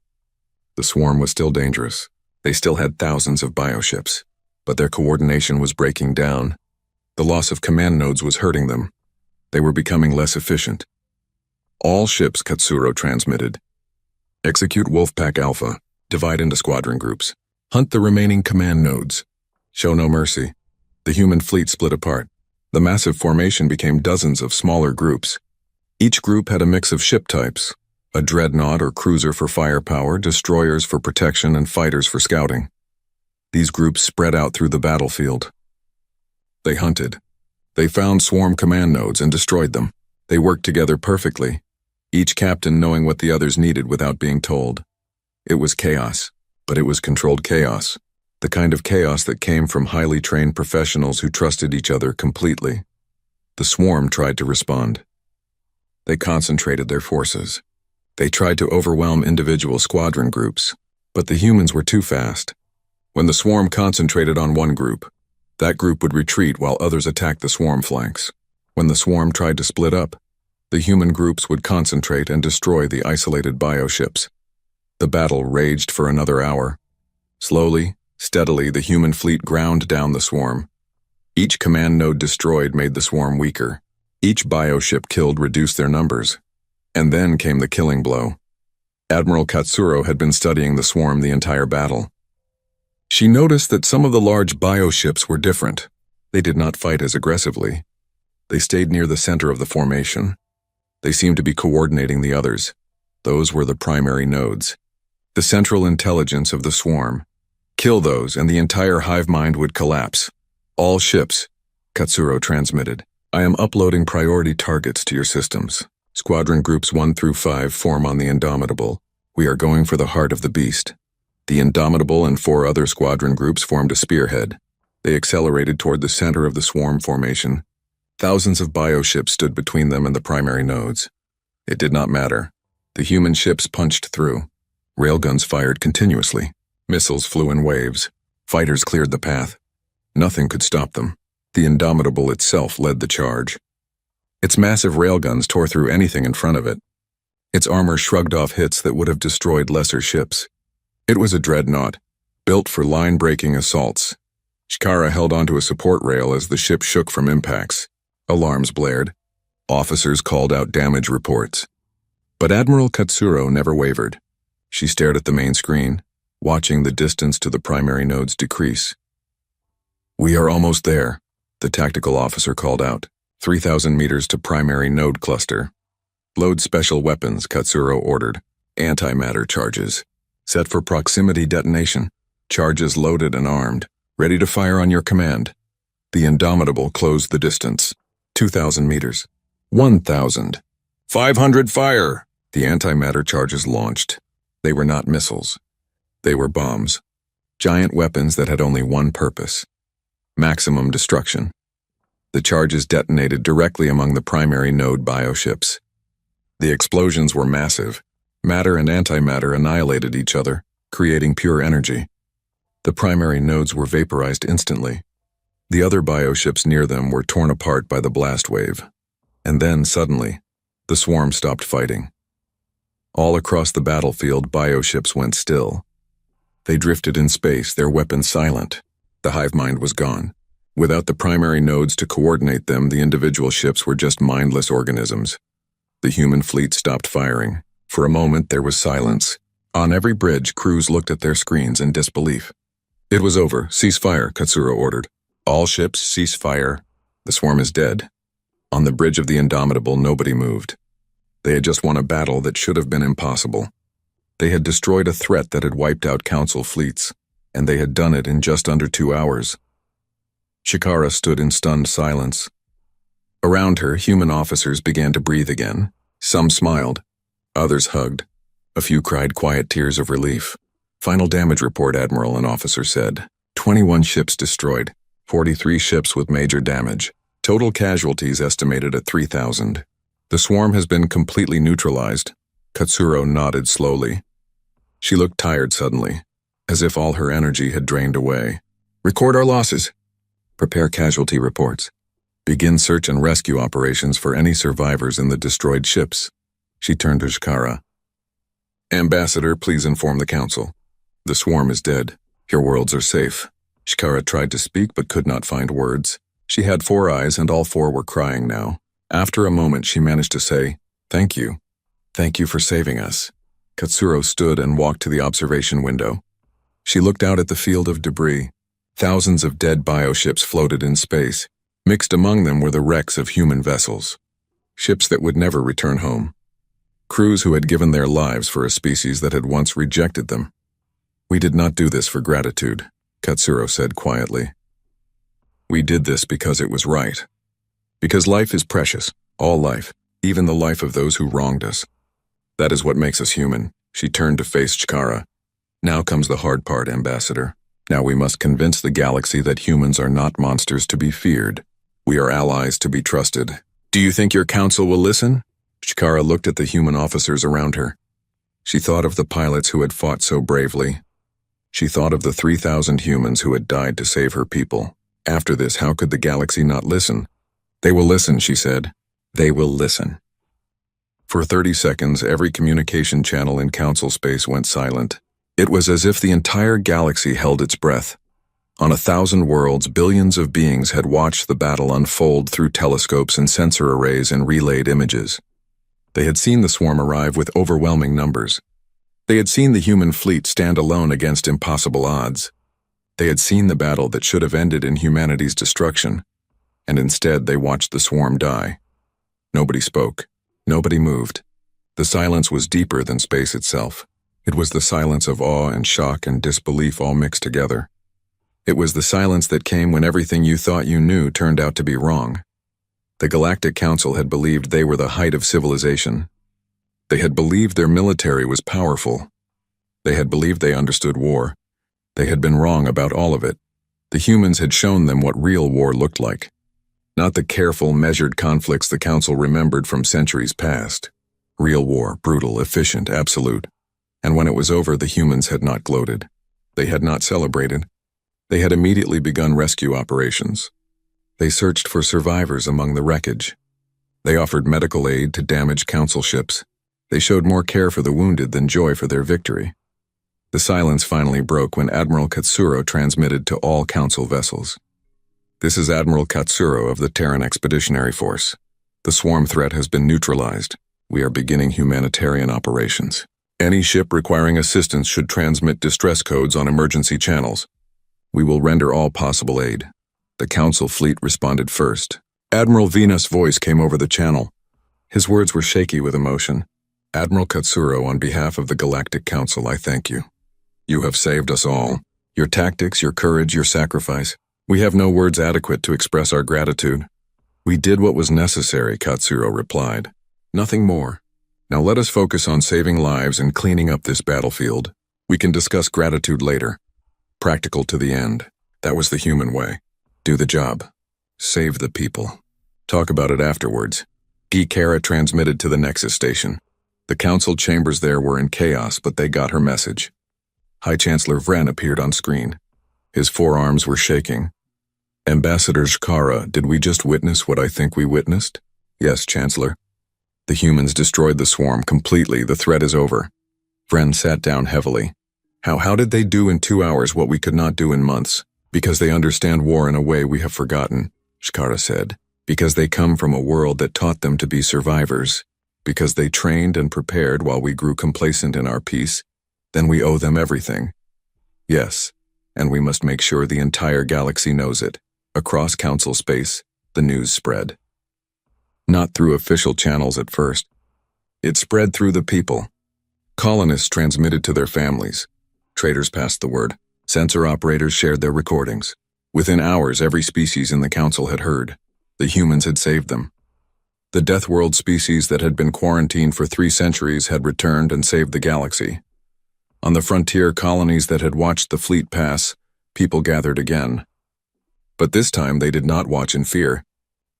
The swarm was still dangerous. They still had thousands of bioships. But their coordination was breaking down. The loss of command nodes was hurting them. They were becoming less efficient. All ships, Katsuro transmitted. Execute Wolfpack Alpha. Divide into squadron groups. Hunt the remaining command nodes. Show no mercy. The human fleet split apart. The massive formation became dozens of smaller groups. Each group had a mix of ship types. A dreadnought or cruiser for firepower, destroyers for protection, and fighters for scouting. These groups spread out through the battlefield. They hunted. They found swarm command nodes and destroyed them. They worked together perfectly, each captain knowing what the others needed without being told. It was chaos, but it was controlled chaos. The kind of chaos that came from highly trained professionals who trusted each other completely. The swarm tried to respond. They concentrated their forces. They tried to overwhelm individual squadron groups, but the humans were too fast. When the swarm concentrated on one group, that group would retreat while others attacked the swarm flanks. When the swarm tried to split up, the human groups would concentrate and destroy the isolated bioships. The battle raged for another hour. Slowly, steadily, the human fleet ground down the swarm. Each command node destroyed made the swarm weaker. Each bioship killed reduced their numbers. And then came the killing blow. Admiral Katsuro had been studying the swarm the entire battle. She noticed that some of the large bioships were different. They did not fight as aggressively. They stayed near the center of the formation. They seemed to be coordinating the others. Those were the primary nodes. The central intelligence of the swarm. Kill those and the entire hive mind would collapse. All ships, Katsuro transmitted. I am uploading priority targets to your systems. Squadron groups 1 through 5 form on the Indomitable. We are going for the heart of the beast. The Indomitable and 4 other squadron groups formed a spearhead. They accelerated toward the center of the swarm formation. Thousands of bioships stood between them and the primary nodes. It did not matter. The human ships punched through. Railguns fired continuously. Missiles flew in waves. Fighters cleared the path. Nothing could stop them. The Indomitable itself led the charge. Its massive railguns tore through anything in front of it. Its armor shrugged off hits that would have destroyed lesser ships. It was a dreadnought, built for line-breaking assaults. Shikara held onto a support rail as the ship shook from impacts. Alarms blared. Officers called out damage reports. But Admiral Katsuro never wavered. She stared at the main screen, watching the distance to the primary nodes decrease. We are almost there, the tactical officer called out. 3,000 meters to primary node cluster. Load special weapons, Katsuro ordered. Antimatter charges. Set for proximity detonation. Charges loaded and armed. Ready to fire on your command. The Indomitable closed the distance. 2,000 meters. 1,000. 500 fire! The antimatter charges launched. They were not missiles. They were bombs. Giant weapons that had only one purpose. Maximum destruction. The charges detonated directly among the primary node bioships. The explosions were massive. Matter and antimatter annihilated each other, creating pure energy. The primary nodes were vaporized instantly. The other bioships near them were torn apart by the blast wave. And then, suddenly, the swarm stopped fighting. All across the battlefield, bioships went still. They drifted in space, their weapons silent. The hive mind was gone. Without the primary nodes to coordinate them, the individual ships were just mindless organisms. The human fleet stopped firing. For a moment, there was silence. On every bridge, crews looked at their screens in disbelief. It was over. Cease fire, Katsuro ordered. All ships, cease fire. The swarm is dead. On the bridge of the Indomitable, nobody moved. They had just won a battle that should have been impossible. They had destroyed a threat that had wiped out Council fleets, and they had done it in just under 2 hours. Shikara stood in stunned silence. Around her, human officers began to breathe again. Some smiled. Others hugged. A few cried quiet tears of relief. "Final damage report," Admiral, an officer said. 21 ships destroyed, 43 ships with major damage. Total casualties estimated at 3,000. "The swarm has been completely neutralized." Katsuro nodded slowly. She looked tired suddenly, as if all her energy had drained away. "Record our losses. Prepare casualty reports. Begin search and rescue operations for any survivors in the destroyed ships." She turned to Shikara. "Ambassador, please inform the Council. The swarm is dead. Your worlds are safe." Shikara tried to speak but could not find words. She had 4 eyes and all 4 were crying now. After a moment she managed to say, "Thank you. Thank you for saving us." Katsuro stood and walked to the observation window. She looked out at the field of debris. Thousands of dead bioships floated in space. Mixed among them were the wrecks of human vessels. Ships that would never return home. Crews who had given their lives for a species that had once rejected them. "We did not do this for gratitude," Katsuro said quietly. "We did this because it was right. Because life is precious, all life, even the life of those who wronged us. That is what makes us human." She turned to face Shikara. "Now comes the hard part, Ambassador. Now we must convince the galaxy that humans are not monsters to be feared. We are allies to be trusted. Do you think your council will listen?" Shikara looked at the human officers around her. She thought of the pilots who had fought so bravely. She thought of the 3,000 humans who had died to save her people. After this, how could the galaxy not listen? "They will listen," she said. "They will listen." For 30 seconds, every communication channel in Council space went silent. It was as if the entire galaxy held its breath. On 1,000 worlds, billions of beings had watched the battle unfold through telescopes and sensor arrays and relayed images. They had seen the swarm arrive with overwhelming numbers. They had seen the human fleet stand alone against impossible odds. They had seen the battle that should have ended in humanity's destruction, and instead they watched the swarm die. Nobody spoke. Nobody moved. The silence was deeper than space itself. It was the silence of awe and shock and disbelief all mixed together. It was the silence that came when everything you thought you knew turned out to be wrong. The Galactic Council had believed they were the height of civilization. They had believed their military was powerful. They had believed they understood war. They had been wrong about all of it. The humans had shown them what real war looked like. Not the careful, measured conflicts the Council remembered from centuries past. Real war, brutal, efficient, absolute. And when it was over, the humans had not gloated. They had not celebrated. They had immediately begun rescue operations. They searched for survivors among the wreckage. They offered medical aid to damaged Council ships. They showed more care for the wounded than joy for their victory. The silence finally broke when Admiral Katsuro transmitted to all Council vessels. "This is Admiral Katsuro of the Terran Expeditionary Force. The swarm threat has been neutralized. We are beginning humanitarian operations. Any ship requiring assistance should transmit distress codes on emergency channels. We will render all possible aid." The Council fleet responded first. Admiral Venus' voice came over the channel. His words were shaky with emotion. "Admiral Katsuro, on behalf of the Galactic Council, I thank you. You have saved us all. Your tactics, your courage, your sacrifice. We have no words adequate to express our gratitude." "We did what was necessary," Katsuro replied. "Nothing more. Now let us focus on saving lives and cleaning up this battlefield. We can discuss gratitude later. Practical to the end. That was the human way. Do the job. Save the people. Talk about it afterwards." Kara transmitted to the Nexus station. The Council chambers there were in chaos, but they got her message. High Chancellor Vren appeared on screen. His forearms were shaking. "Ambassador Shikara, did we just witness what I think we witnessed?" "Yes, Chancellor. The humans destroyed the swarm completely. The threat is over." Vren sat down heavily. How did they do in 2 hours what we could not do in months?" "Because they understand war in a way we have forgotten," Shikara said. "Because they come from a world that taught them to be survivors. Because they trained and prepared while we grew complacent in our peace. Then we owe them everything." "Yes, and we must make sure the entire galaxy knows it." Across Council space, the news spread. not through official channels at first. It spread through the people. Colonists transmitted to their families. Traders passed the word. Sensor operators shared their recordings. Within hours, every species in the council had heard. The humans had saved them. The Death World species that had been quarantined for 3 centuries had returned and saved the galaxy. On the frontier colonies that had watched the fleet pass, people gathered again. But this time they did not watch in fear.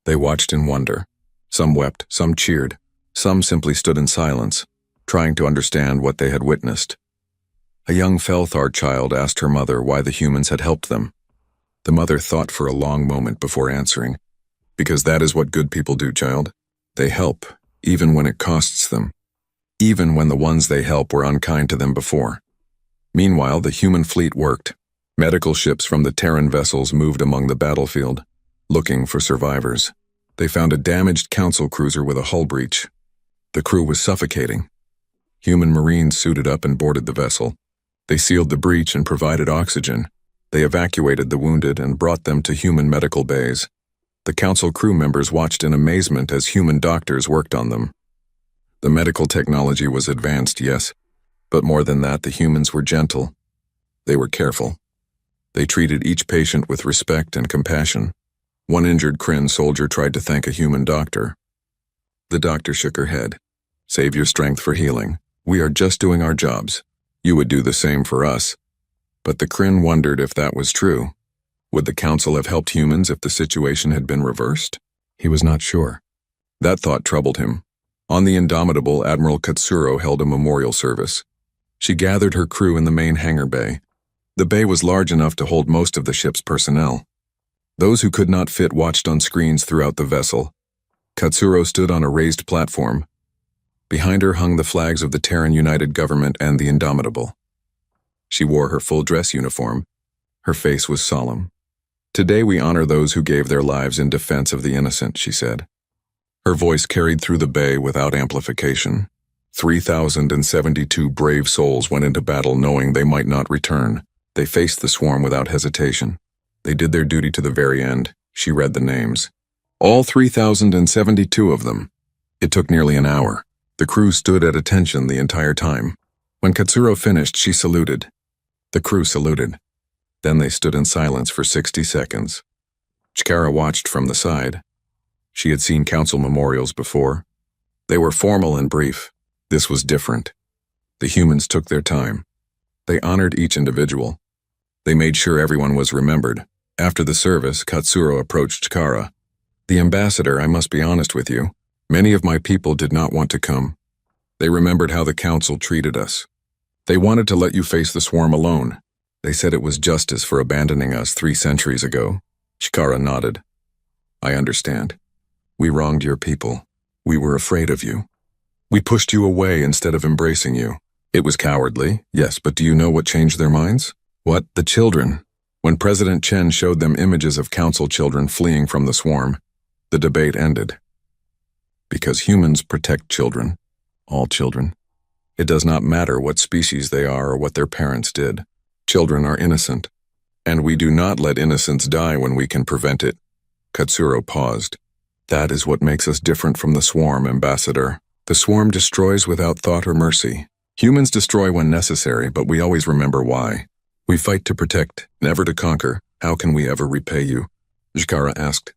They watched in wonder. Some wept, some cheered, some simply stood in silence, trying to understand what they had witnessed. A young Felthar child asked her mother why the humans had helped them. The mother thought for a long moment before answering. Because that is what good people do, child. They help, even when it costs them. Even when the ones they help were unkind to them before. Meanwhile, the human fleet worked. Medical ships from the Terran vessels moved among the battlefield, looking for survivors. They found a damaged council cruiser with a hull breach. The crew was suffocating. Human Marines suited up and boarded the vessel. They sealed the breach and provided oxygen. They evacuated the wounded and brought them to human medical bays. The council crew members watched in amazement as human doctors worked on them. The medical technology was advanced, yes, but more than that, the humans were gentle. They were careful. They treated each patient with respect and compassion. One injured Kryn soldier tried to thank a human doctor. The doctor shook her head. Save your strength for healing. We are just doing our jobs. You would do the same for us. But the Kryn wondered if that was true. Would the council have helped humans if the situation had been reversed? He was not sure. That thought troubled him. On the Indomitable, Admiral Katsuro held a memorial service. She gathered her crew in the main hangar bay. The bay was large enough to hold most of the ship's personnel. Those who could not fit watched on screens throughout the vessel. Katsuro stood on a raised platform. Behind her hung the flags of the Terran United Government and the Indomitable. She wore her full dress uniform. Her face was solemn. Today we honor those who gave their lives in defense of the innocent, she said. Her voice carried through the bay without amplification. 3,072 brave souls went into battle knowing they might not return. They faced the swarm without hesitation. They did their duty to the very end. She read the names. All 3,072 of them. It took nearly an hour. The crew stood at attention the entire time. When Katsuro finished, she saluted. The crew saluted. Then they stood in silence for 60 seconds. Chikara watched from the side. She had seen council memorials before. They were formal and brief. This was different. The humans took their time. They honored each individual. They made sure everyone was remembered. After the service, Katsuro approached Chikara. The ambassador, I must be honest with you. Many of my people did not want to come. They remembered how the council treated us. They wanted to let you face the swarm alone. They said it was justice for abandoning us 3 centuries ago. Chikara nodded. I understand. We wronged your people. We were afraid of you. We pushed you away instead of embracing you. It was cowardly, yes, but do you know what changed their minds? What? The children. When President Chen showed them images of council children fleeing from the swarm, the debate ended. Because humans protect children. All children. It does not matter what species they are or what their parents did. Children are innocent. And we do not let innocence die when we can prevent it. Katsuro paused. That is what makes us different from the swarm, Ambassador. The swarm destroys without thought or mercy. Humans destroy when necessary, but we always remember why. We fight to protect, never to conquer. How can we ever repay you? Chikara asked.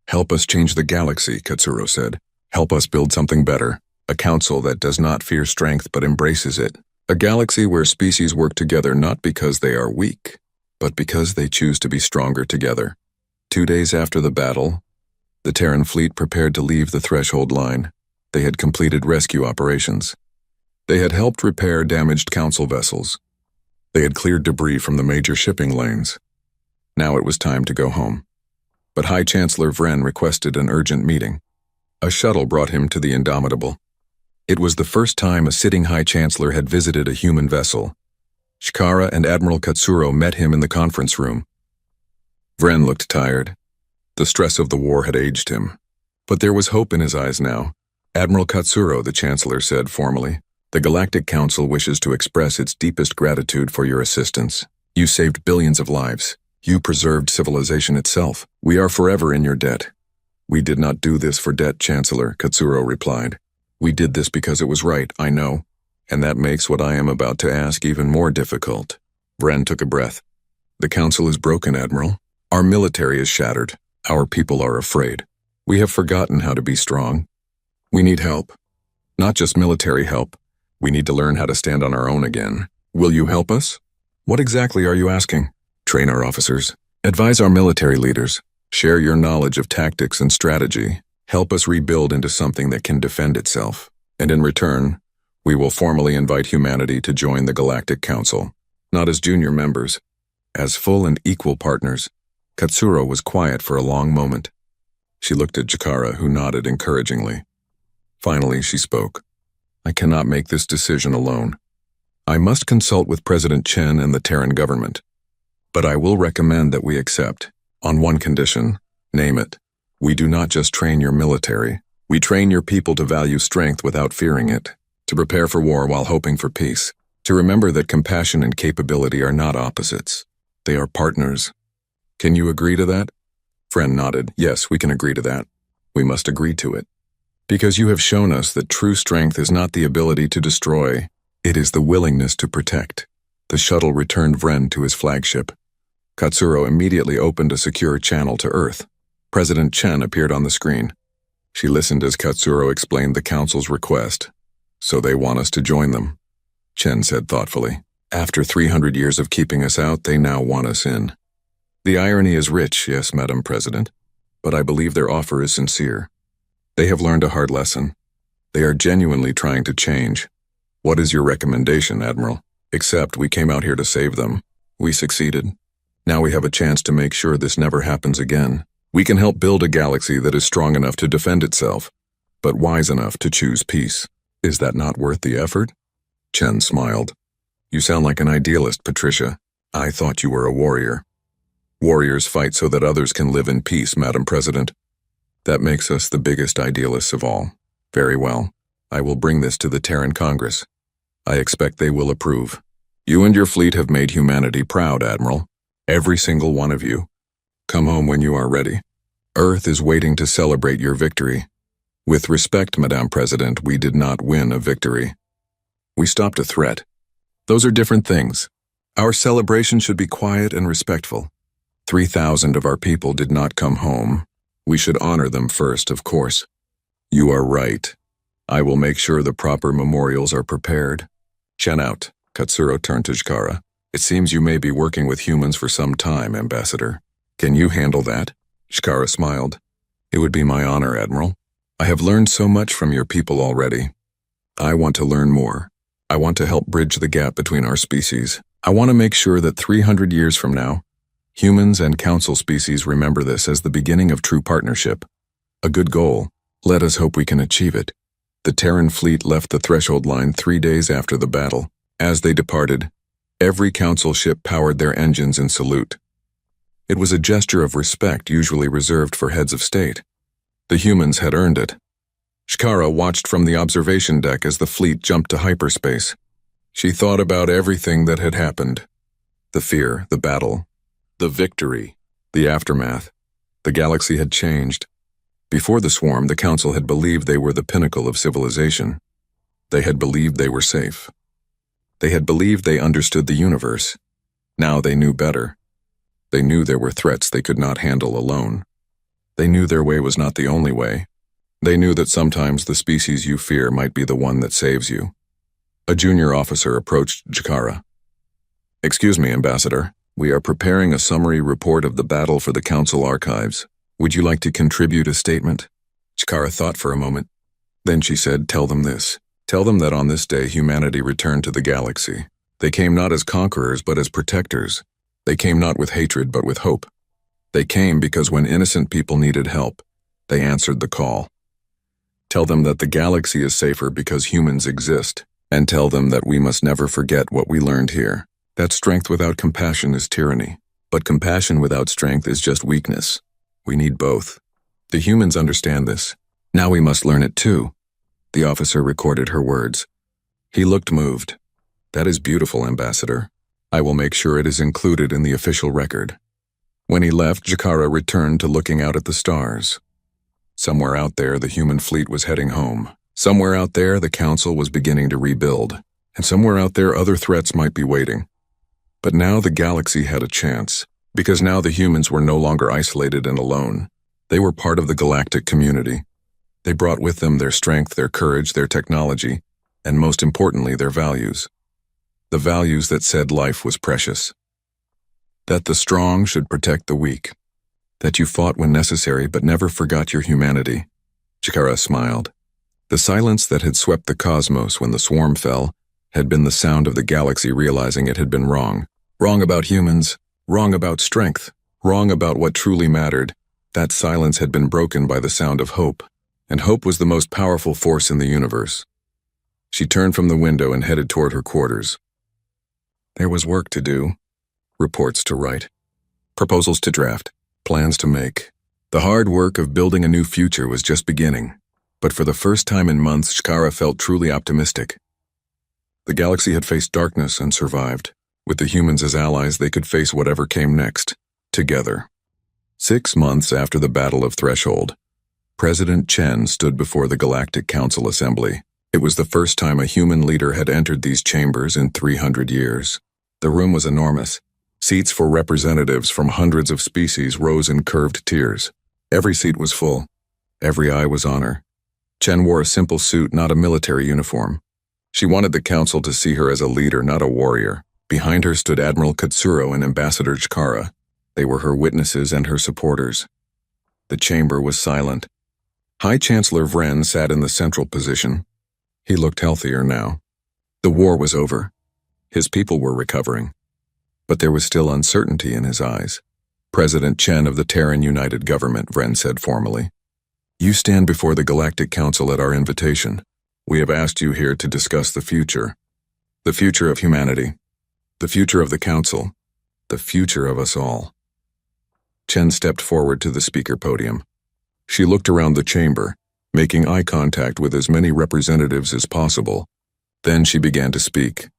Help us change the galaxy, Katsuro said. Help us build something better. A council that does not fear strength but embraces it. A galaxy where species work together not because they are weak, but because they choose to be stronger together. 2 days after the battle, the Terran fleet prepared to leave the threshold line. They had completed rescue operations. They had helped repair damaged council vessels. They had cleared debris from the major shipping lanes. Now it was time to go home. But High Chancellor Vren requested an urgent meeting. A shuttle brought him to the Indomitable. It was the first time a sitting High Chancellor had visited a human vessel. Chikara and Admiral Katsuro met him in the conference room. Vren looked tired. The stress of the war had aged him. But there was hope in his eyes now. Admiral Katsuro, the Chancellor said formally, the Galactic Council wishes to express its deepest gratitude for your assistance. You saved billions of lives. You preserved civilization itself. We are forever in your debt. We did not do this for debt, Chancellor, Katsuro replied. We did this because it was right, I know. And that makes what I am about to ask even more difficult. Vren took a breath. The council is broken, Admiral. Our military is shattered. Our people are afraid. We have forgotten how to be strong. We need help. Not just military help. We need to learn how to stand on our own again. Will you help us? What exactly are you asking? Train our officers. Advise our military leaders. Share your knowledge of tactics and strategy. Help us rebuild into something that can defend itself. And in return, we will formally invite humanity to join the Galactic Council. Not as junior members, as full and equal partners. Katsuro was quiet for a long moment. She looked at Chikara, who nodded encouragingly. Finally, she spoke. I cannot make this decision alone. I must consult with President Chen and the Terran government. But I will recommend that we accept, on one condition, name it. We do not just train your military. We train your people to value strength without fearing it, to prepare for war while hoping for peace, to remember that compassion and capability are not opposites. They are partners. Can you agree to that? Vren nodded. Yes, we can agree to that. We must agree to it. Because you have shown us that true strength is not the ability to destroy, it is the willingness to protect. The shuttle returned Vren to his flagship. Katsuro immediately opened a secure channel to Earth. President Chen appeared on the screen. She listened as Katsuro explained the Council's request. So they want us to join them, Chen said thoughtfully. After 300 years of keeping us out, they now want us in. The irony is rich, yes, Madam President, but I believe their offer is sincere. They have learned a hard lesson. They are genuinely trying to change. What is your recommendation, Admiral? Except we came out here to save them. We succeeded. Now we have a chance to make sure this never happens again. We can help build a galaxy that is strong enough to defend itself, but wise enough to choose peace. Is that not worth the effort? Chen smiled. You sound like an idealist, Patricia. I thought you were a warrior. Warriors fight so that others can live in peace, Madam President. That makes us the biggest idealists of all. Very well. I will bring this to the Terran Congress. I expect they will approve. You and your fleet have made humanity proud, Admiral. Every single one of you. Come home when you are ready. Earth is waiting to celebrate your victory. With respect, Madame President, we did not win a victory. We stopped a threat. Those are different things. Our celebration should be quiet and respectful. 3,000 of our people did not come home. We should honor them first, of course. You are right. I will make sure the proper memorials are prepared. Chen out. Katsuro turned to Chikara. It seems you may be working with humans for some time, Ambassador. Can you handle that? Chikara smiled. It would be my honor, Admiral. I have learned so much from your people already. I want to learn more. I want to help bridge the gap between our species. I want to make sure that 300 years from now, humans and council species remember this as the beginning of true partnership. A good goal. Let us hope we can achieve it. The Terran fleet left the threshold line 3 days after the battle. As they departed, every council ship powered their engines in salute. It was a gesture of respect usually reserved for heads of state. The humans had earned it. Chikara watched from the observation deck as the fleet jumped to hyperspace. She thought about everything that had happened. The fear, the battle, the victory, the aftermath. The galaxy had changed. Before the swarm, the Council had believed they were the pinnacle of civilization. They had believed they were safe. They had believed they understood the universe. Now they knew better. They knew there were threats they could not handle alone. They knew their way was not the only way. They knew that sometimes the species you fear might be the one that saves you. A junior officer approached Chikara. Excuse me, Ambassador. We are preparing a summary report of the battle for the Council archives. Would you like to contribute a statement? Chikara thought for a moment. Then she said, tell them this. Tell them that on this day humanity returned to the galaxy. They came not as conquerors but as protectors. They came not with hatred but with hope. They came because when innocent people needed help, they answered the call. Tell them that the galaxy is safer because humans exist, and tell them that we must never forget what we learned here, that strength without compassion is tyranny, but compassion without strength is just weakness. We need both. The humans understand this. Now we must learn it too. The officer recorded her words. He looked moved. That is beautiful, Ambassador. I will make sure it is included in the official record. When he left, Chikara returned to looking out at the stars. Somewhere out there, the human fleet was heading home. Somewhere out there, the Council was beginning to rebuild. And somewhere out there, other threats might be waiting. But now the galaxy had a chance, because now the humans were no longer isolated and alone. They were part of the galactic community. They brought with them their strength, their courage, their technology, and most importantly, their values. The values that said life was precious. That the strong should protect the weak. That you fought when necessary but never forgot your humanity. Chikara smiled. The silence that had swept the cosmos when the swarm fell had been the sound of the galaxy realizing it had been wrong. Wrong about humans, wrong about strength, wrong about what truly mattered. That silence had been broken by the sound of hope, and hope was the most powerful force in the universe. She turned from the window and headed toward her quarters. There was work to do, reports to write, proposals to draft, plans to make. The hard work of building a new future was just beginning, but for the first time in months, Chikara felt truly optimistic. The galaxy had faced darkness and survived. With the humans as allies, they could face whatever came next, together. 6 months after the Battle of Threshold, President Chen stood before the Galactic Council Assembly. It was the first time a human leader had entered these chambers in 300 years. The room was enormous. Seats for representatives from hundreds of species rose in curved tiers. Every seat was full. Every eye was on her. Chen wore a simple suit, not a military uniform. She wanted the council to see her as a leader, not a warrior. Behind her stood Admiral Katsuro and Ambassador Chikara. They were her witnesses and her supporters. The chamber was silent. High Chancellor Vren sat in the central position. He looked healthier now. The war was over. His people were recovering. But there was still uncertainty in his eyes. President Chen of the Terran United Government, Vren said formally. You stand before the Galactic Council at our invitation. We have asked you here to discuss the future. The future of humanity. The future of the Council. The future of us all. Chen stepped forward to the speaker podium. She looked around the chamber, making eye contact with as many representatives as possible. Then she began to speak.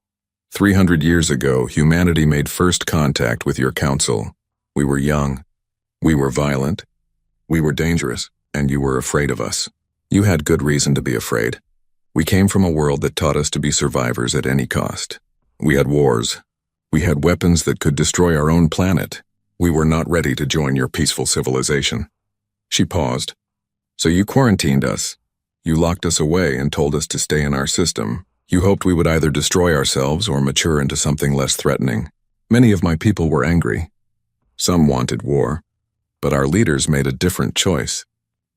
300 years ago, humanity made first contact with your council. We were young. We were violent. We were dangerous, and you were afraid of us. You had good reason to be afraid. We came from a world that taught us to be survivors at any cost. We had wars. We had weapons that could destroy our own planet. We were not ready to join your peaceful civilization. She paused. So you quarantined us. You locked us away and told us to stay in our system. You hoped we would either destroy ourselves or mature into something less threatening. Many of my people were angry. Some wanted war. But our leaders made a different choice.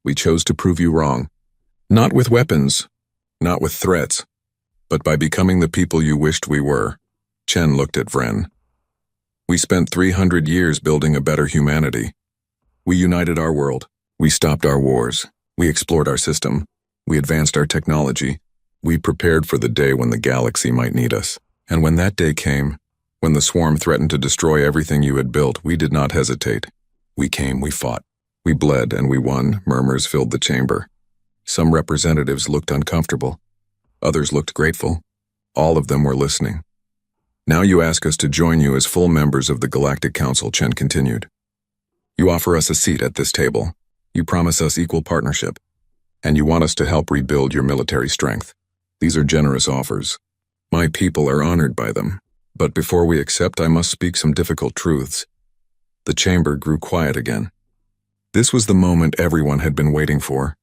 We chose to prove you wrong. Not with weapons, not with threats, but by becoming the people you wished we were. Chen looked at Vren. We spent 300 years building a better humanity. We united our world. We stopped our wars. We explored our system. We advanced our technology. We prepared for the day when the galaxy might need us. And when that day came, when the swarm threatened to destroy everything you had built, we did not hesitate. We came, we fought. We bled and we won. Murmurs filled the chamber. Some representatives looked uncomfortable. Others looked grateful. All of them were listening. Now you ask us to join you as full members of the Galactic Council, Chen continued. You offer us a seat at this table. You promise us equal partnership. And you want us to help rebuild your military strength. These are generous offers. My people are honored by them. But before we accept, I must speak some difficult truths. The chamber grew quiet again. This was the moment everyone had been waiting for.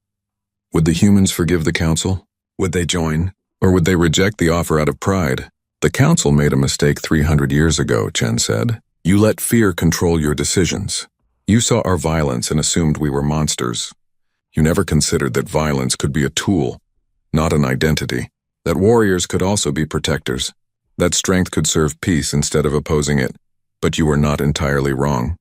Would the humans forgive the council? Would they join? Or would they reject the offer out of pride? The council made a mistake 300 years ago, Chen said. You let fear control your decisions. You saw our violence and assumed we were monsters. You never considered that violence could be a tool, not an identity. That warriors could also be protectors. That strength could serve peace instead of opposing it. But you were not entirely wrong.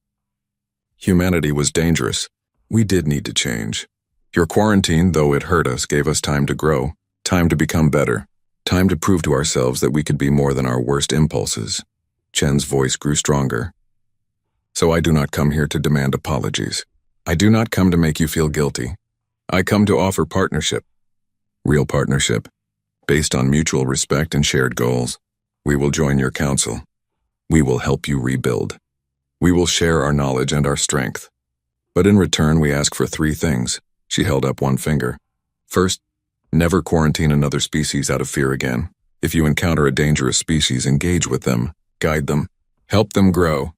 Humanity was dangerous. We did need to change. Your quarantine, though it hurt us, gave us time to grow, time to become better, time to prove to ourselves that we could be more than our worst impulses. Chen's voice grew stronger. So I do not come here to demand apologies. I do not come to make you feel guilty. I come to offer partnership. Real partnership, based on mutual respect and shared goals. We will join your council. We will help you rebuild. We will share our knowledge and our strength. But in return, we ask for 3 things. She held up one finger. First, never quarantine another species out of fear again. If you encounter a dangerous species, engage with them, guide them, help them grow.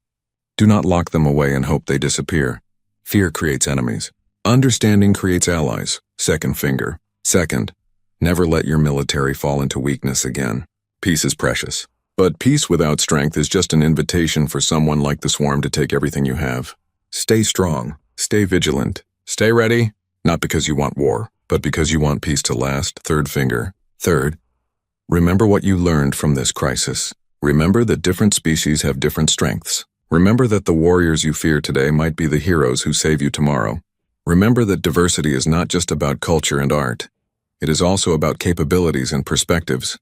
Do not lock them away and hope they disappear. Fear creates enemies. Understanding creates allies. Second finger. Second, never let your military fall into weakness again. Peace is precious. But peace without strength is just an invitation for someone like the swarm to take everything you have. Stay strong. Stay vigilant. Stay ready. Not because you want war, but because you want peace to last. Third finger. Third, remember what you learned from this crisis. Remember that different species have different strengths. Remember that the warriors you fear today might be the heroes who save you tomorrow. Remember that diversity is not just about culture and art. It is also about capabilities and perspectives.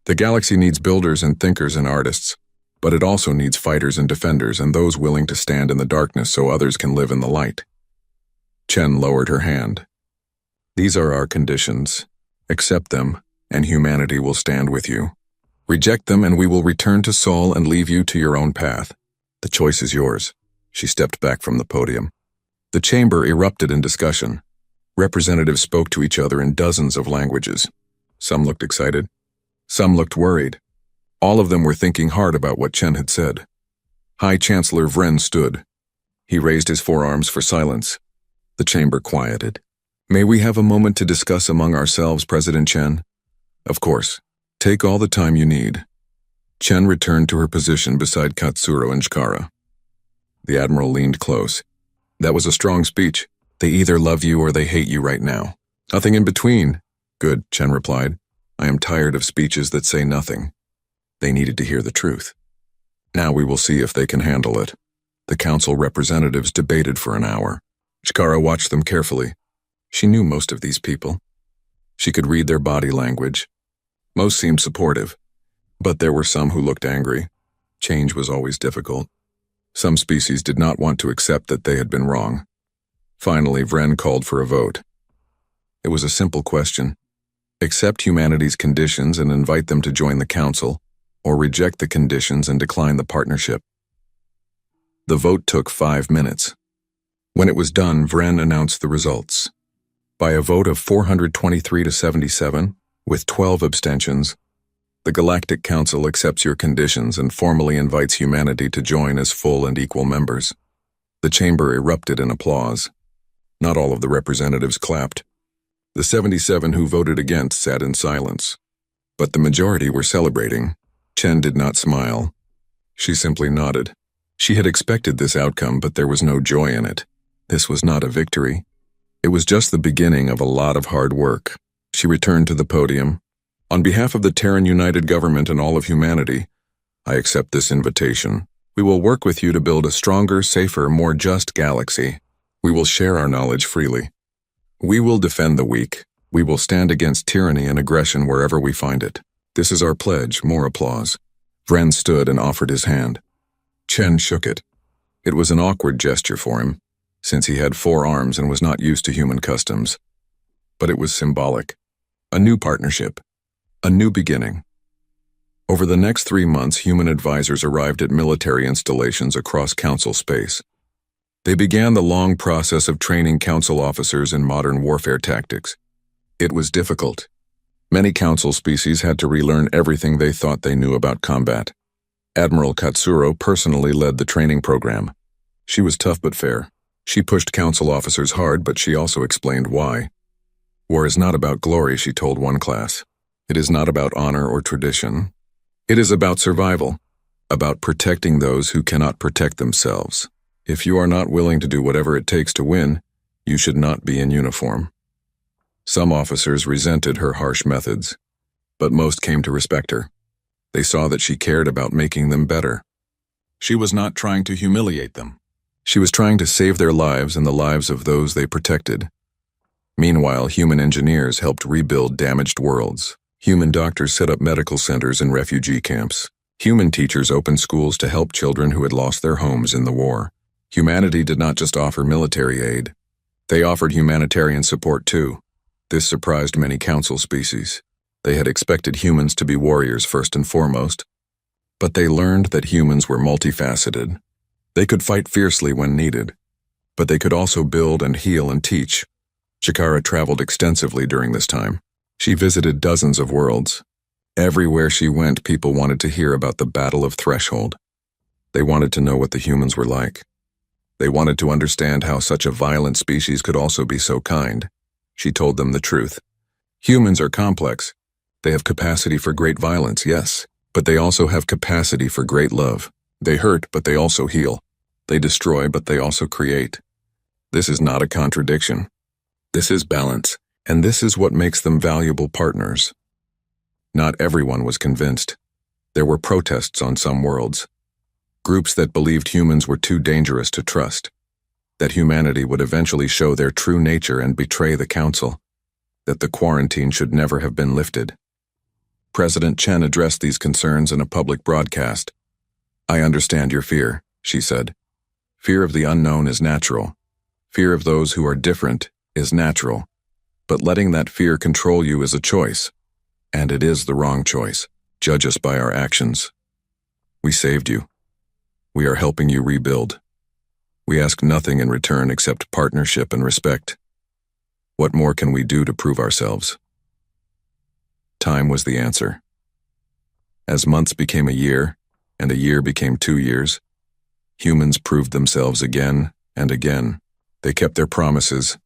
The galaxy needs builders and thinkers and artists, but it also needs fighters and defenders and those willing to stand in the darkness so others can live in the light. Chen lowered her hand. These are our conditions. Accept them, and humanity will stand with you. Reject them, and we will return to Sol and leave you to your own path. The choice is yours. She stepped back from the podium. The chamber erupted in discussion. Representatives spoke to each other in dozens of languages. Some looked excited. Some looked worried. All of them were thinking hard about what Chen had said. High Chancellor Vren stood. He raised his forearms for silence. The chamber quieted. May we have a moment to discuss among ourselves, President Chen? Of course. Take all the time you need. Chen returned to her position beside Katsuro and Chikara. The Admiral leaned close. That was a strong speech. They either love you or they hate you right now. Nothing in between. Good, Chen replied. I am tired of speeches that say nothing. They needed to hear the truth. Now we will see if they can handle it. The council representatives debated for an hour. Chikara watched them carefully. She knew most of these people. She could read their body language. Most seemed supportive, but there were some who looked angry. Change was always difficult. Some species did not want to accept that they had been wrong. Finally, Vren called for a vote. It was a simple question. Accept humanity's conditions and invite them to join the council, or reject the conditions and decline the partnership. The vote took 5 minutes. When it was done, Vren announced the results. By a vote of 423 to 77, with 12 abstentions, the Galactic Council accepts your conditions and formally invites humanity to join as full and equal members. The chamber erupted in applause. Not all of the representatives clapped. The 77 who voted against sat in silence. But the majority were celebrating. Chen did not smile. She simply nodded. She had expected this outcome, but there was no joy in it. This was not a victory. It was just the beginning of a lot of hard work. She returned to the podium. On behalf of the Terran United Government and all of humanity, I accept this invitation. We will work with you to build a stronger, safer, more just galaxy. We will share our knowledge freely. We will defend the weak. We will stand against tyranny and aggression wherever we find it. This is our pledge. More applause. Vren stood and offered his hand. Chen shook it. It was an awkward gesture for him, since he had 4 arms and was not used to human customs. But it was symbolic. A new partnership. A new beginning. Over the next 3 months, human advisors arrived at military installations across Council space. They began the long process of training Council officers in modern warfare tactics. It was difficult. Many Council species had to relearn everything they thought they knew about combat. Admiral Katsuro personally led the training program. She was tough but fair. She pushed Council officers hard, but she also explained why. War is not about glory, she told one class. It is not about honor or tradition. It is about survival, about protecting those who cannot protect themselves. If you are not willing to do whatever it takes to win, you should not be in uniform. Some officers resented her harsh methods, but most came to respect her. They saw that she cared about making them better. She was not trying to humiliate them. She was trying to save their lives and the lives of those they protected. Meanwhile, human engineers helped rebuild damaged worlds. Human doctors set up medical centers and refugee camps. Human teachers opened schools to help children who had lost their homes in the war. Humanity did not just offer military aid. They offered humanitarian support too. This surprised many Council species. They had expected humans to be warriors first and foremost, but they learned that humans were multifaceted. They could fight fiercely when needed, but they could also build and heal and teach. Shikara traveled extensively during this time. She visited dozens of worlds. Everywhere she went, people wanted to hear about the Battle of Threshold. They wanted to know what the humans were like. They wanted to understand how such a violent species could also be so kind. She told them the truth. Humans are complex. They have capacity for great violence, yes, but they also have capacity for great love. They hurt, but they also heal. They destroy, but they also create. This is not a contradiction. This is balance, and this is what makes them valuable partners. Not everyone was convinced. There were protests on some worlds. Groups that believed humans were too dangerous to trust, that humanity would eventually show their true nature and betray the Council, that the quarantine should never have been lifted. President Chen addressed these concerns in a public broadcast. "I understand your fear," she said. "Fear of the unknown is natural. Fear of those who are different is natural. But letting that fear control you is a choice. And it is the wrong choice. Judge us by our actions. We saved you. We are helping you rebuild. We ask nothing in return except partnership and respect. What more can we do to prove ourselves?" Time was the answer. As months became a year, and a year became 2 years, humans proved themselves again and again. They kept their promises.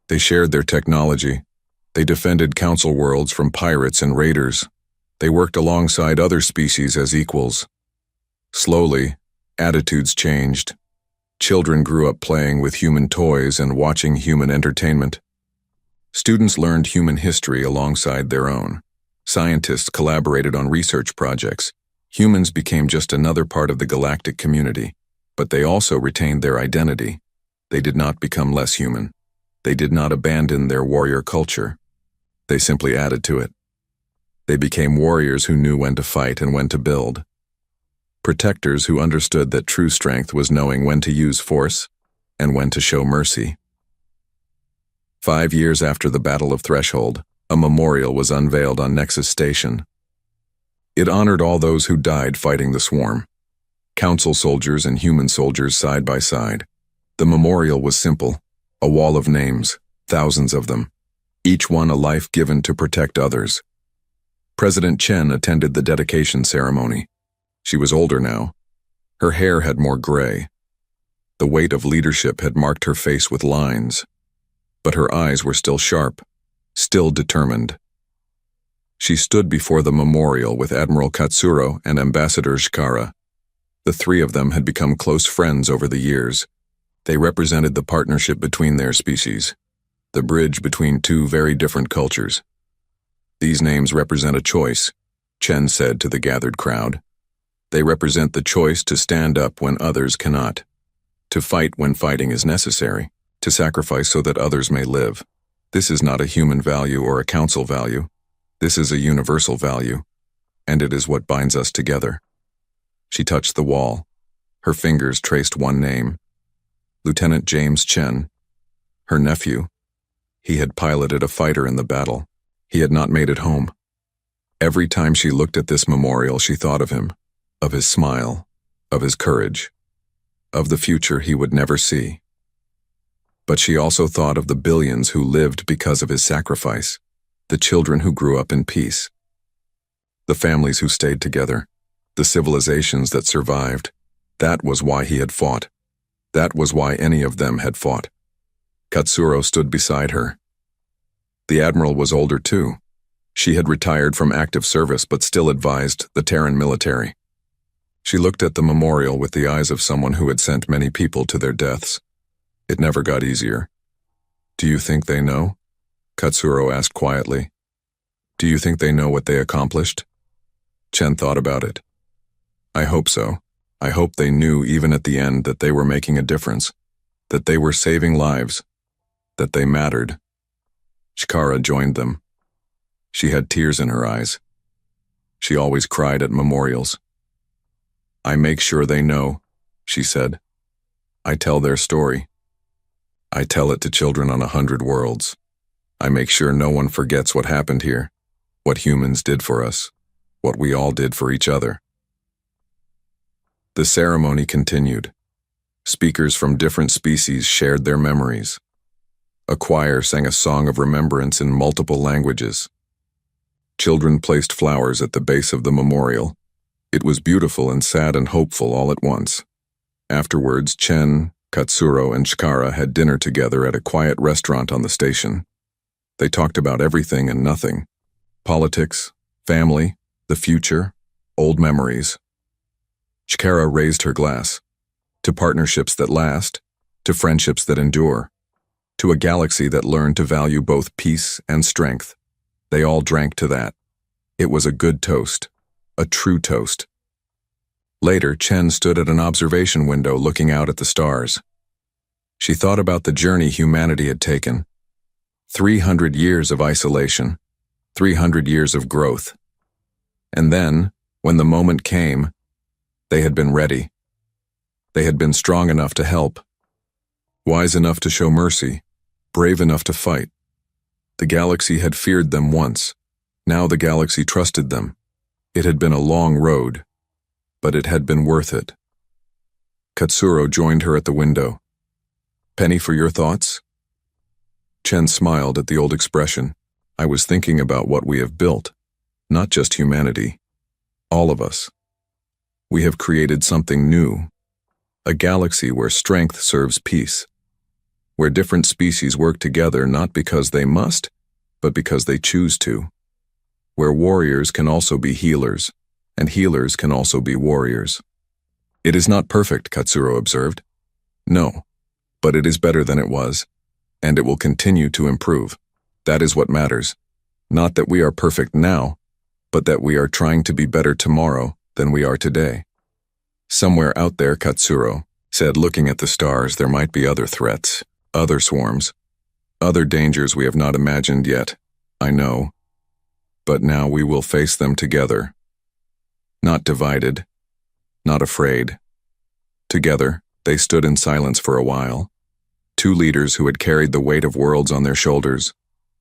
They shared their technology. They defended Council worlds from pirates and raiders. They worked alongside other species as equals. Slowly, attitudes changed. Children grew up playing with human toys and watching human entertainment. Students learned human history alongside their own. Scientists collaborated on research projects. Humans became just another part of the galactic community, but they also retained their identity. They did not become less human. They did not abandon their warrior culture. They simply added to it. They became warriors who knew when to fight and when to build. Protectors who understood that true strength was knowing when to use force and when to show mercy. 5 years after the Battle of Threshold, a memorial was unveiled on Nexus Station. It honored all those who died fighting the swarm. Council soldiers and human soldiers side by side. The memorial was simple, a wall of names, thousands of them, each one a life given to protect others. President Chen attended the dedication ceremony. She was older now. Her hair had more gray. The weight of leadership had marked her face with lines, but her eyes were still sharp, still determined. She stood before the memorial with Admiral Katsuro and Ambassador Shikara. The three of them had become close friends over the years. They represented the partnership between their species, the bridge between two very different cultures. "These names represent a choice," Chen said to the gathered crowd. "They represent the choice to stand up when others cannot, to fight when fighting is necessary, to sacrifice so that others may live. This is not a human value or a council value. This is a universal value, and it is what binds us together." She touched the wall. Her fingers traced one name, Lieutenant James Chen, her nephew. He had piloted a fighter in the battle. He had not made it home. Every time she looked at this memorial, she thought of him, of his smile, of his courage, of the future he would never see. But she also thought of the billions who lived because of his sacrifice, the children who grew up in peace, the families who stayed together, the civilizations that survived. That was why he had fought. That was why any of them had fought. Katsuro stood beside her. The Admiral was older too. She had retired from active service but still advised the Terran military. She looked at the memorial with the eyes of someone who had sent many people to their deaths. It never got easier. "Do you think they know?" Katsuro asked quietly. "Do you think they know what they accomplished?" Chen thought about it. "I hope so. I hope they knew even at the end that they were making a difference, that they were saving lives, that they mattered." Shikara joined them. She had tears in her eyes. She always cried at memorials. "I make sure they know," she said. "I tell their story. I tell it to children on 100 worlds. I make sure no one forgets what happened here, what humans did for us, what we all did for each other." The ceremony continued. Speakers from different species shared their memories. A choir sang a song of remembrance in multiple languages. Children placed flowers at the base of the memorial. It was beautiful and sad and hopeful all at once. Afterwards, Chen, Katsuro, and Chikara had dinner together at a quiet restaurant on the station. They talked about everything and nothing. Politics, family, the future, old memories. Chikara raised her glass. To partnerships that last, to friendships that endure, to a galaxy that learned to value both peace and strength. They all drank to that. It was a good toast, a true toast. Later, Chen stood at an observation window looking out at the stars. She thought about the journey humanity had taken. 300 years of isolation, 300 years of growth. And then, when the moment came, they had been ready. They had been strong enough to help, wise enough to show mercy, brave enough to fight. The galaxy had feared them once. Now the galaxy trusted them. It had been a long road, but it had been worth it. Katsuro joined her at the window. "Penny, for your thoughts?" Chen smiled at the old expression. "I was thinking about what we have built, not just humanity. All of us. We have created something new. A galaxy where strength serves peace. Where different species work together not because they must, but because they choose to. Where warriors can also be healers, and healers can also be warriors." "It is not perfect," Katsuro observed. "No, but it is better than it was, and it will continue to improve. That is what matters. Not that we are perfect now, but that we are trying to be better tomorrow than we are today." "Somewhere out there," Katsuro said, looking at the stars, "there might be other threats, other swarms, other dangers we have not imagined yet. I know. But now we will face them together. Not divided, not afraid." Together, they stood in silence for a while. Two leaders who had carried the weight of worlds on their shoulders.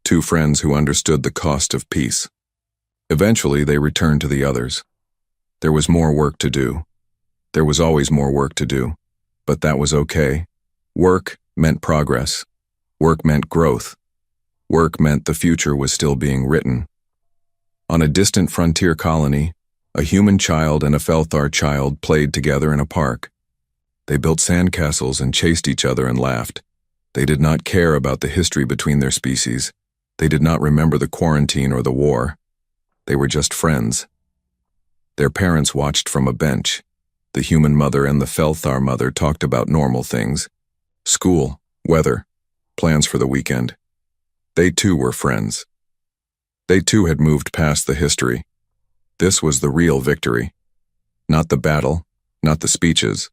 Two friends who understood the cost of peace. Eventually, they returned to the others. There was more work to do. There was always more work to do. But that was okay. Work meant progress. Work meant growth. Work meant the future was still being written. On a distant frontier colony, a human child and a Felthar child played together in a park. They built sandcastles and chased each other and laughed. They did not care about the history between their species. They did not remember the quarantine or the war. They were just friends. Their parents watched from a bench. The human mother and the Felthar mother talked about normal things. School, weather, plans for the weekend. They too were friends. They too had moved past the history. This was the real victory. Not the battle, not the speeches,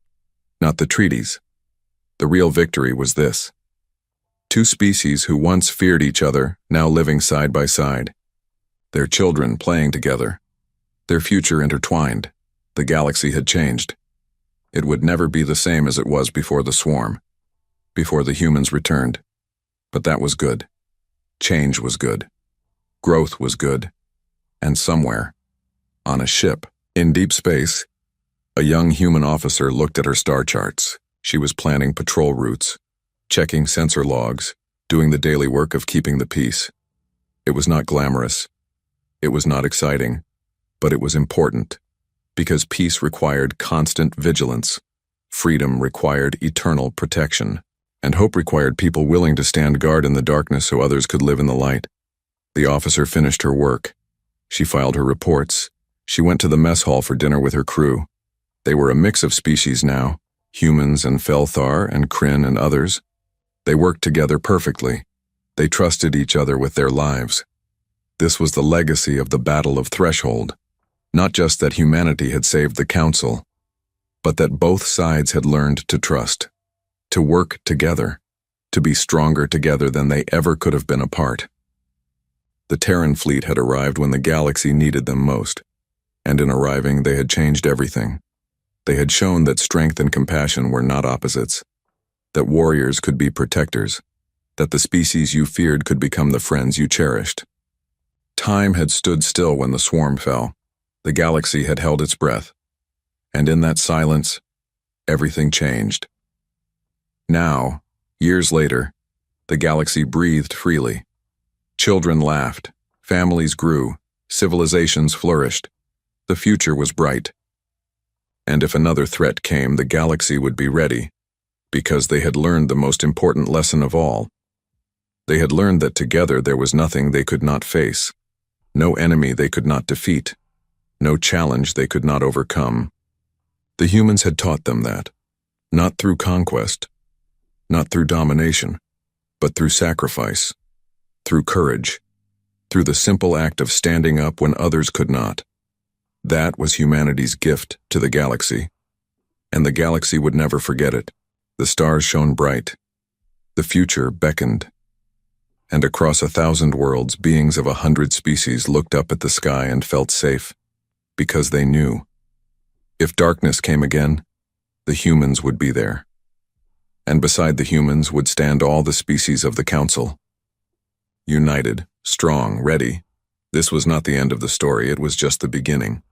not the treaties. The real victory was this. Two species who once feared each other, now living side by side. Their children playing together. Their future intertwined. The galaxy had changed. It would never be the same as it was before the swarm, before the humans returned. But that was good. Change was good. Growth was good. And somewhere, on a ship, in deep space, a young human officer looked at her star charts. She was planning patrol routes, checking sensor logs, doing the daily work of keeping the peace. It was not glamorous. It was not exciting, but it was important. Because peace required constant vigilance, freedom required eternal protection, and hope required people willing to stand guard in the darkness so others could live in the light. The officer finished her work. She filed her reports. She went to the mess hall for dinner with her crew. They were a mix of species now, humans and Felthar and Kryn and others. They worked together perfectly. They trusted each other with their lives. This was the legacy of the Battle of Threshold. Not just that humanity had saved the Council, but that both sides had learned to trust, to work together, to be stronger together than they ever could have been apart. The Terran fleet had arrived when the galaxy needed them most, and in arriving they had changed everything. They had shown that strength and compassion were not opposites, that warriors could be protectors, that the species you feared could become the friends you cherished. Time had stood still when the swarm fell. The galaxy had held its breath, and in that silence, everything changed. Now, years later, The galaxy breathed freely. Children laughed, families grew, civilizations flourished. The future was bright. And if another threat came, the galaxy would be ready, because they had learned the most important lesson of all. They had learned that together there was nothing they could not face, no enemy they could not defeat, no challenge they could not overcome. The humans had taught them that, not through conquest, not through domination, but through sacrifice, through courage, through the simple act of standing up when others could not. That was humanity's gift to the galaxy, and the galaxy would never forget it. The stars shone bright. The future beckoned. And across 1,000 worlds, beings of 100 species looked up at the sky and felt safe, because they knew. If darkness came again, the humans would be there. And beside the humans would stand all the species of the Council. United, strong, ready. This was not the end of the story, it was just the beginning.